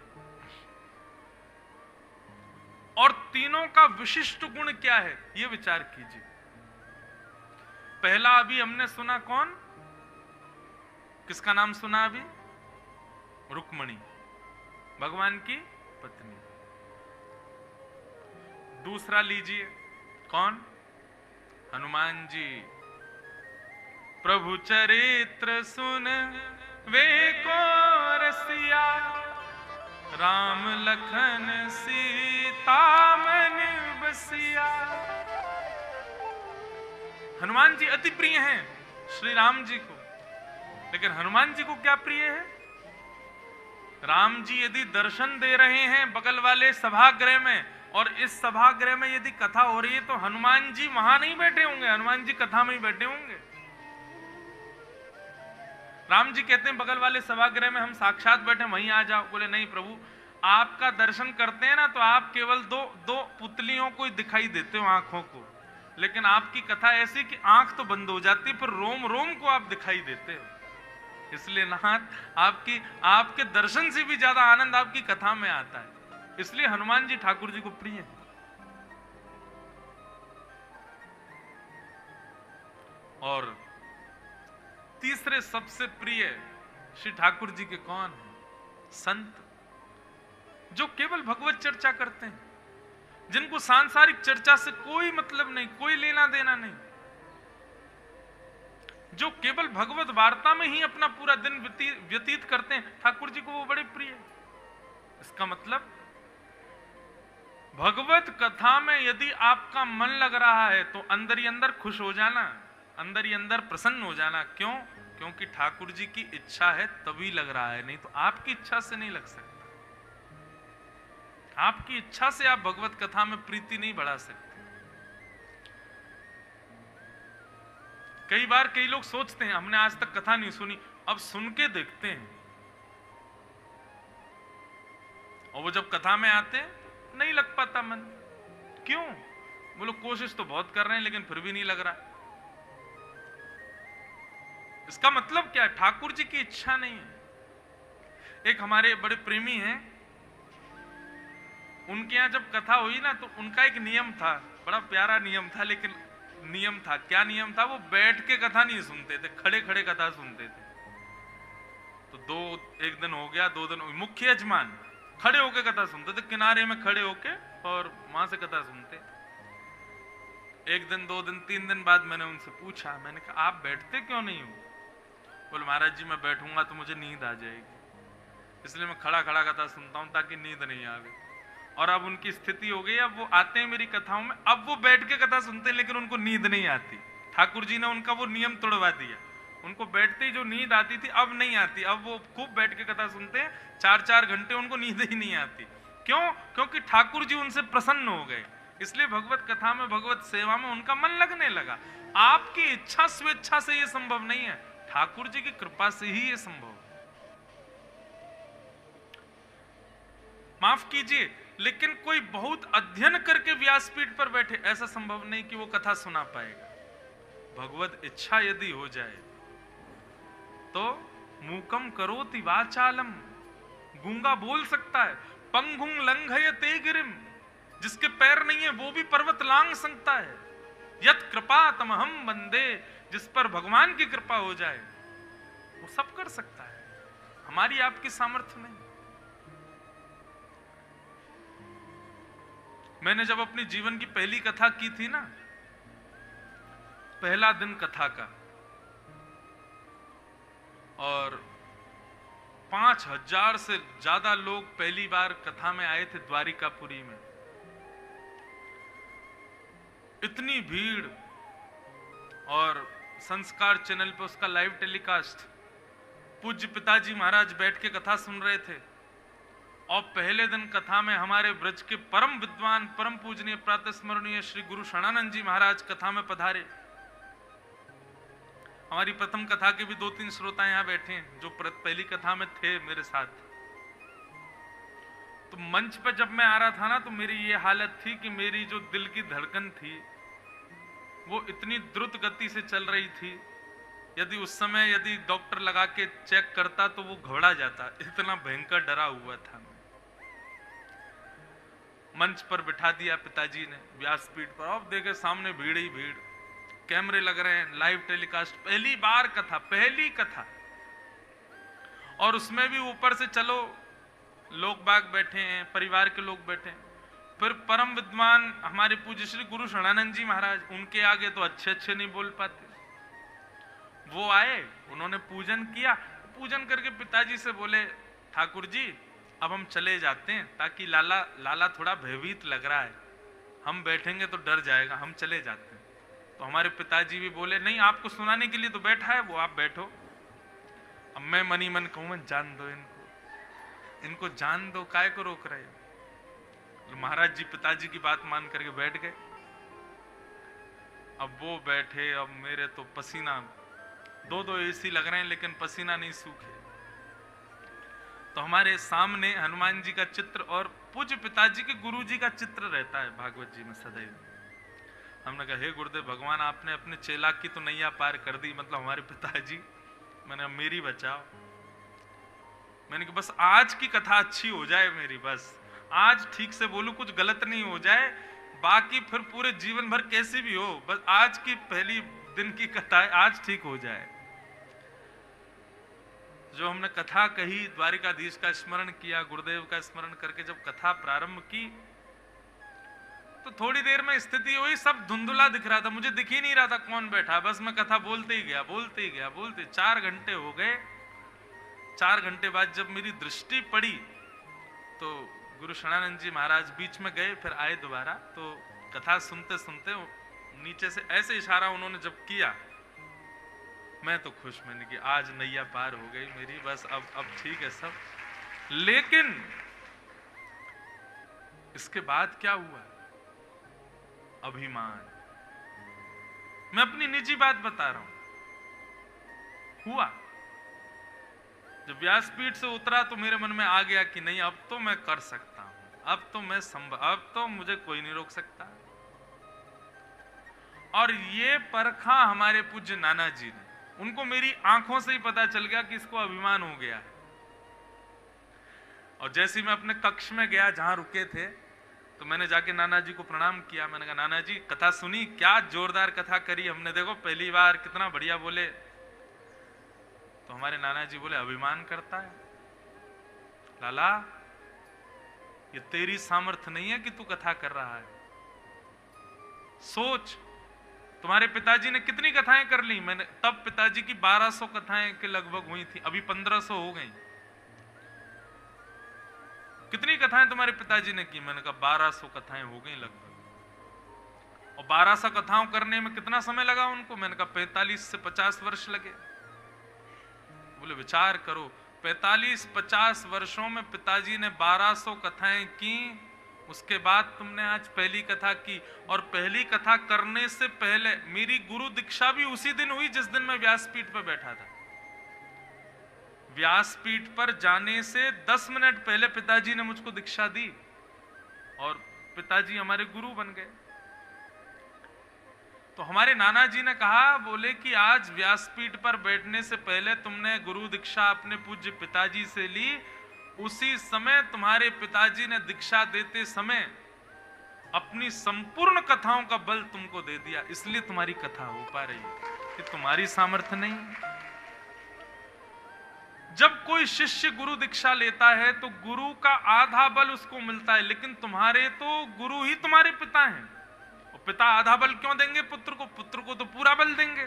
[SPEAKER 1] और तीनों का विशिष्ट गुण क्या है यह विचार कीजिए। पहला अभी हमने सुना, कौन, किसका नाम सुना अभी? रुक्मणी, भगवान की पत्नी। दूसरा लीजिए, कौन? हनुमान जी। प्रभु चरित्र सुन वे को रसिया, राम लखन सीता मन बसिया। हनुमान जी अति प्रिय हैं श्री राम जी को, लेकिन हनुमान जी को क्या प्रिय है? राम जी यदि दर्शन दे रहे हैं बगल वाले सभागृह में, और इस सभागृह में यदि कथा हो रही है, तो हनुमान जी वहां नहीं बैठे होंगे, हनुमान जी कथा में ही बैठे होंगे। राम जी कहते हैं बगल वाले सभागृह में हम साक्षात बैठे, वहीं आ जाओ। बोले नहीं प्रभु, आपका दर्शन करते हैं ना तो आप केवल दो दो पुतलियों को ही दिखाई देते हो, आंखों को, लेकिन आपकी कथा ऐसी कि आंख तो बंद हो जाती है पर रोम रोम को आप दिखाई देते हो। इसलिए नाथ आपके दर्शन से भी ज्यादा आनंद आपकी कथा में आता है। इसलिए हनुमान जी ठाकुर जी को प्रिय है। और तीसरे सबसे प्रिय श्री ठाकुर जी के कौन है? संत, जो केवल भगवत चर्चा करते हैं, जिनको सांसारिक चर्चा से कोई मतलब नहीं, कोई लेना देना नहीं, जो केवल भगवत वार्ता में ही अपना पूरा दिन व्यतीत करते हैं, ठाकुर जी को वो बड़े प्रिय। इसका मतलब भगवत कथा में यदि आपका मन लग रहा है तो अंदर ही अंदर खुश हो जाना, अंदर ही अंदर प्रसन्न हो जाना। क्यों? क्योंकि ठाकुर जी की इच्छा है तभी लग रहा है, नहीं तो आपकी इच्छा से नहीं लग सकता। आपकी इच्छा से आप भगवत कथा में प्रीति नहीं बढ़ा सकते। कई बार कई लोग सोचते हैं हमने आज तक कथा नहीं सुनी, अब सुन के देखते हैं, और वो जब कथा में आते हैं नहीं लग पाता मन। क्यों? वो लोग कोशिश तो बहुत कर रहे हैं लेकिन फिर भी नहीं लग रहा। इसका मतलब क्या है? ठाकुर जी की इच्छा नहीं है। एक हमारे बड़े प्रेमी हैं, उनके यहां जब कथा हुई ना तो उनका एक नियम था, बड़ा प्यारा नियम था, लेकिन नियम था, क्या नियम था? वो बैठ के कथा नहीं सुनते थे, खड़े खड़े कथा सुनते थे। तो एक दिन हो गया, 2 दिन, मुख्य यजमान खड़े होके कथा सुनते थे, किनारे में खड़े होके, और वहां से कथा सुनते। 1 दिन 2 दिन 3 दिन बाद मैंने उनसे पूछा, मैंने कहा आप बैठते क्यों नहीं हो? बोले महाराज जी मैं बैठूंगा तो मुझे नींद आ जाएगी, इसलिए मैं खड़ा खड़ा कथा सुनता हूं ताकि नींद नहीं आवे। और अब उनकी स्थिति हो गई, अब वो आते हैं मेरी कथाओं में, अब वो बैठ के कथा सुनते हैं लेकिन उनको नींद नहीं आती। ठाकुर जी ने उनका वो नियम तोड़वा दिया, उनको बैठते ही जो नींद आती थी अब नहीं आती, अब वो खूब बैठ के कथा सुनते हैं, 4-4 घंटे उनको नींद ही नहीं आती। क्यों? क्योंकि ठाकुर जी उनसे प्रसन्न हो गए, इसलिए भगवत कथा में, भगवत सेवा में उनका मन लगने लगा। आपकी इच्छा स्वेच्छा से यह संभव नहीं है, ठाकुर जी की कृपा से ही यह संभव। माफ कीजिए, लेकिन कोई बहुत अध्ययन करके व्यासपीठ पर बैठे, ऐसा संभव नहीं कि वो कथा सुना पाएगा। भगवत इच्छा यदि हो जाए तो मूकम करोति वाचालम, गूंगा बोल सकता है, पंगुं लंघयते गिरिम, जिसके पैर नहीं है वो भी पर्वत लांघ सकता है, यत कृपा तमहम वंदे, जिस पर भगवान की कृपा हो जाए वो सब कर सकता है, हमारी आपकी सामर्थ्य नहीं। मैंने जब अपनी जीवन की पहली कथा की थी ना, पहला दिन कथा का, और 5000 से ज्यादा लोग पहली बार कथा में आए थे द्वारिकापुरी में। इतनी भीड़, और संस्कार चैनल पे उसका लाइव टेलीकास्ट, पूज्य पिताजी महाराज बैठ के कथा सुन रहे थे। और पहले दिन कथा में हमारे ब्रज के परम विद्वान, परम पूजनीय, प्रातः स्मरणीय श्री गुरु शरणानंद जी महाराज कथा में पधारे। हमारी प्रथम कथा के भी 2-3 श्रोता यहां बैठे हैं जो पहली कथा में थे मेरे साथ। तो मंच पर जब मैं आ रहा था ना तो मेरी ये हालत थी कि मेरी जो दिल की धड़कन थी वो इतनी द्रुत गति से चल रही थी, यदि उस समय यदि डॉक्टर लगा के चेक करता तो वो घबरा जाता, इतना भयंकर डरा हुआ था। मंच पर बिठा दिया पिताजी ने व्यासपीठ पर, अब देखे सामने भीड़ ही भीड़, कैमरे लग रहे हैं, लाइव टेलीकास्ट, पहली बार कथा, पहली कथा, और उसमें भी ऊपर से चलो लोग बाग बैठे हैं, परिवार के लोग बैठे हैं। फिर परम विद्वान हमारे पूज्य श्री गुरु शरणानंद जी महाराज, उनके आगे तो अच्छे अच्छे नहीं बोल पाते, वो आए, उन्होंने पूजन किया, पूजन करके पिताजी से बोले ठाकुर जी अब हम चले जाते हैं, ताकि लाला थोड़ा भयभीत लग रहा है, हम बैठेंगे तो डर जाएगा, हम चले जाते हैं। तो हमारे पिताजी भी बोले नहीं, आपको सुनाने के लिए तो बैठा है वो, आप बैठो। अब मैं मनी मन कहूं जान दो इनको जान दो, काय को रोक रहे हो। महाराज जी पिताजी की बात मान करके बैठ गए। अब वो बैठे, अब मेरे तो पसीना, 2-2 एसी लग रहे हैं लेकिन पसीना नहीं सूखे। तो हमारे सामने हनुमान जी का चित्र और पूज्य पिताजी के गुरु जी का चित्र रहता है भागवत जी में सदैव। हमने कहा हे गुरुदेव भगवान, आपने अपने चेला की तो नैया पार कर दी, मतलब हमारे पिताजी। मैंने कहा मेरी बचाओ। मैंने कहा बस आज की कथा अच्छी हो जाए मेरी, बस आज ठीक से बोलूं, कुछ गलत नहीं हो जाए, बाकी फिर पूरे जीवन भर कैसी भी हो, बस आज की पहली दिन की कथा है, आज ठीक हो जाए। जो हमने कथा कही, द्वारिकाधीश का स्मरण किया, गुरुदेव का स्मरण करके जब कथा प्रारंभ की तो थोड़ी देर में स्थिति हुई, सब धुंधुला दिख रहा था, मुझे दिख ही नहीं रहा था कौन बैठा, बस मैं कथा बोलते ही गया, बोलते ही गया, बोलते। 4 घंटे हो गए। 4 घंटे बाद जब मेरी दृष्टि पड़ी तो गुरु शरणानंद जी महाराज बीच में गए, फिर आए दोबारा। तो कथा सुनते सुनते नीचे से ऐसे इशारा उन्होंने जब किया, मैं तो खुश, मैंने कि आज नैया पार हो गई मेरी, बस अब ठीक है सब। लेकिन इसके बाद क्या हुआ? अभिमान। मैं अपनी निजी बात बता रहा हूं। हुआ जब व्यासपीठ से उतरा तो मेरे मन में आ गया कि नहीं, अब तो मैं कर सकता हूं, अब तो मैं अब तो मुझे कोई नहीं रोक सकता। और ये परखा हमारे पूज्य नाना जी ने, उनको मेरी आंखों से ही पता चल गया कि इसको अभिमान हो गया। और जैसे ही मैं अपने कक्ष में गया जहां रुके थे, तो मैंने जाके नाना जी को प्रणाम किया। मैंने कहा नाना जी कथा सुनी, क्या जोरदार कथा करी हमने, देखो पहली बार कितना बढ़िया बोले। तो हमारे नाना जी बोले अभिमान करता है लाला, ये तेरी सामर्थ्य नहीं है कि तू कथा कर रहा है। सोच तुम्हारे पिताजी ने कितनी कथाएं कर ली। मैंने तब पिताजी की 1200 कथाएं के लगभग हुई थी, अभी 1500 हो गई। कितनी कथाएं तुम्हारे पिताजी ने की? मैंने कहा 1200 कथाएं हो गई लगभग। और 1200 कथाओं करने में कितना समय लगा उनको? मैंने कहा 45 से 50 वर्ष लगे। बोले विचार करो, 45-50 वर्षों में पिताजी ने 1200 कथाएं की, उसके बाद तुमने आज पहली कथा की। और पहली कथा करने से पहले मेरी गुरु दीक्षा भी उसी दिन हुई जिस दिन मैं व्यासपीठ पर बैठा था। व्यासपीठ पर जाने से 10 मिनट पहले पिताजी ने मुझको दीक्षा दी और पिताजी हमारे गुरु बन गए। तो हमारे नाना जी ने कहा, बोले कि आज व्यासपीठ पर बैठने से पहले तुमने गुरु दीक्षा अपने पूज्य पिताजी से ली, उसी समय तुम्हारे पिताजी ने दीक्षा देते समय अपनी संपूर्ण कथाओं का बल तुमको दे दिया, इसलिए तुम्हारी कथा हो पा रही है, कि तुम्हारी सामर्थ्य नहीं। जब कोई शिष्य गुरु दीक्षा लेता है तो गुरु का आधा बल उसको मिलता है, लेकिन तुम्हारे तो गुरु ही तुम्हारे पिता हैं। और पिता आधा बल क्यों देंगे पुत्र को? पुत्र को तो पूरा बल देंगे।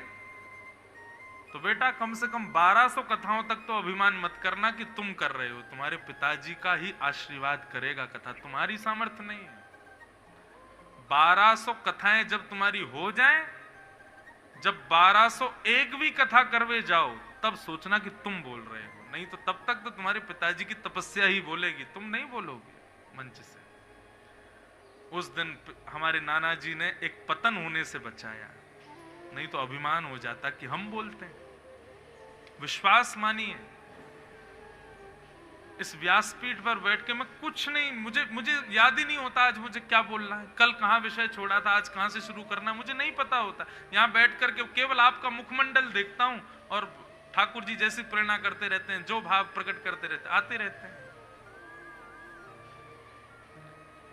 [SPEAKER 1] तो बेटा कम से कम 1200 कथाओं तक तो अभिमान मत करना कि तुम कर रहे हो, तुम्हारे पिताजी का ही आशीर्वाद करेगा कथा, तुम्हारी सामर्थ्य नहीं है। 1200 कथाएं जब तुम्हारी हो जाएं, जब 1201 भी कथा करवे जाओ तब सोचना कि तुम बोल रहे हो, नहीं तो तब तक तो तुम्हारे पिताजी की तपस्या ही बोलेगी, तुम नहीं बोलोगे मंच से। उस दिन हमारे नाना जी ने एक पतन होने से बचाया, नहीं तो अभिमान हो जाता कि हम बोलते हैं। विश्वास मानिए, इस व्यासपीठ पर बैठ के मैं कुछ नहीं, मुझे याद ही नहीं होता आज मुझे क्या बोलना है, कल कहां विषय छोड़ा था, आज कहां से शुरू करना है, मुझे नहीं पता होता। यहां बैठ करके केवल आपका मुखमंडल देखता हूं और ठाकुर जी जैसी प्रेरणा करते रहते हैं, जो भाव प्रकट करते रहते आते रहते हैं।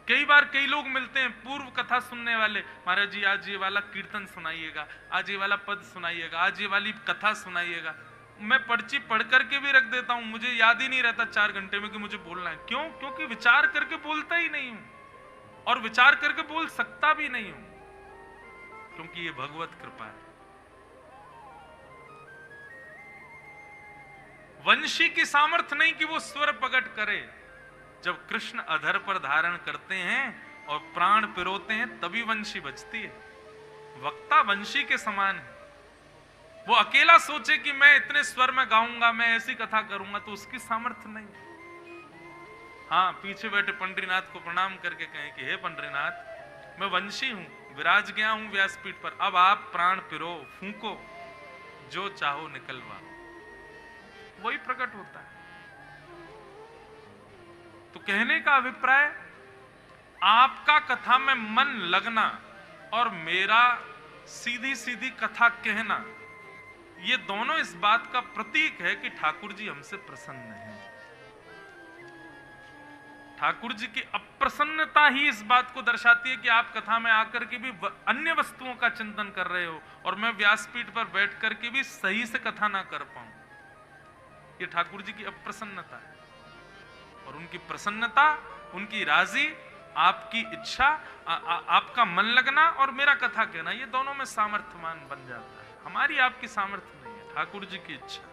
[SPEAKER 1] कई बार कई लोग मिलते हैं पूर्व कथा सुनने वाले, महाराज जी आज ये वाला कीर्तन सुनाइएगा, आज ये वाला पद सुनाइएगा, आज ये वाली कथा सुनाइएगा। मैं पर्ची पढ़ करके भी रख देता हूं, मुझे याद ही नहीं रहता 4 घंटे में कि मुझे बोलना है। क्यों? क्योंकि विचार करके बोलता ही नहीं हूं और विचार करके बोल सकता भी नहीं हूं, क्योंकि ये भगवत कृपा है। वंशी की सामर्थ्य नहीं कि वो स्वर प्रकट करे। जब कृष्ण अधर पर धारण करते हैं और प्राण पिरोते हैं तभी वंशी बचती है। वक्ता वंशी के समान है। वो अकेला सोचे कि मैं इतने स्वर में गाऊंगा, मैं ऐसी कथा करूंगा, तो उसकी सामर्थ्य नहीं। हाँ, पीछे बैठे पंडरीनाथ को प्रणाम करके कहें कि हे पंडरीनाथ, मैं वंशी हूं, विराज गया हूं व्यासपीठ पर, अब आप प्राण पिरो, फूंको, जो चाहो निकलवा, वही प्रकट होता है। तो कहने का अभिप्राय, आपका कथा में मन लगना और मेरा सीधी सीधी कथा कहना, ये दोनों इस बात का प्रतीक है कि ठाकुर जी हमसे प्रसन्न हैं। ठाकुर जी की अप्रसन्नता ही इस बात को दर्शाती है कि आप कथा में आकर के भी अन्य वस्तुओं का चिंतन कर रहे हो और मैं व्यासपीठ पर बैठ करके भी सही से कथा ना कर पाऊं। ये ठाकुर जी की अप्रसन्नता है। और उनकी प्रसन्नता, उनकी राजी, आपकी इच्छा, आपका मन लगना और मेरा कथा कहना, ये दोनों में सामर्थ्यमान बन जाता है। हमारी आपकी सामर्थ्य नहीं है, ठाकुर जी की इच्छा।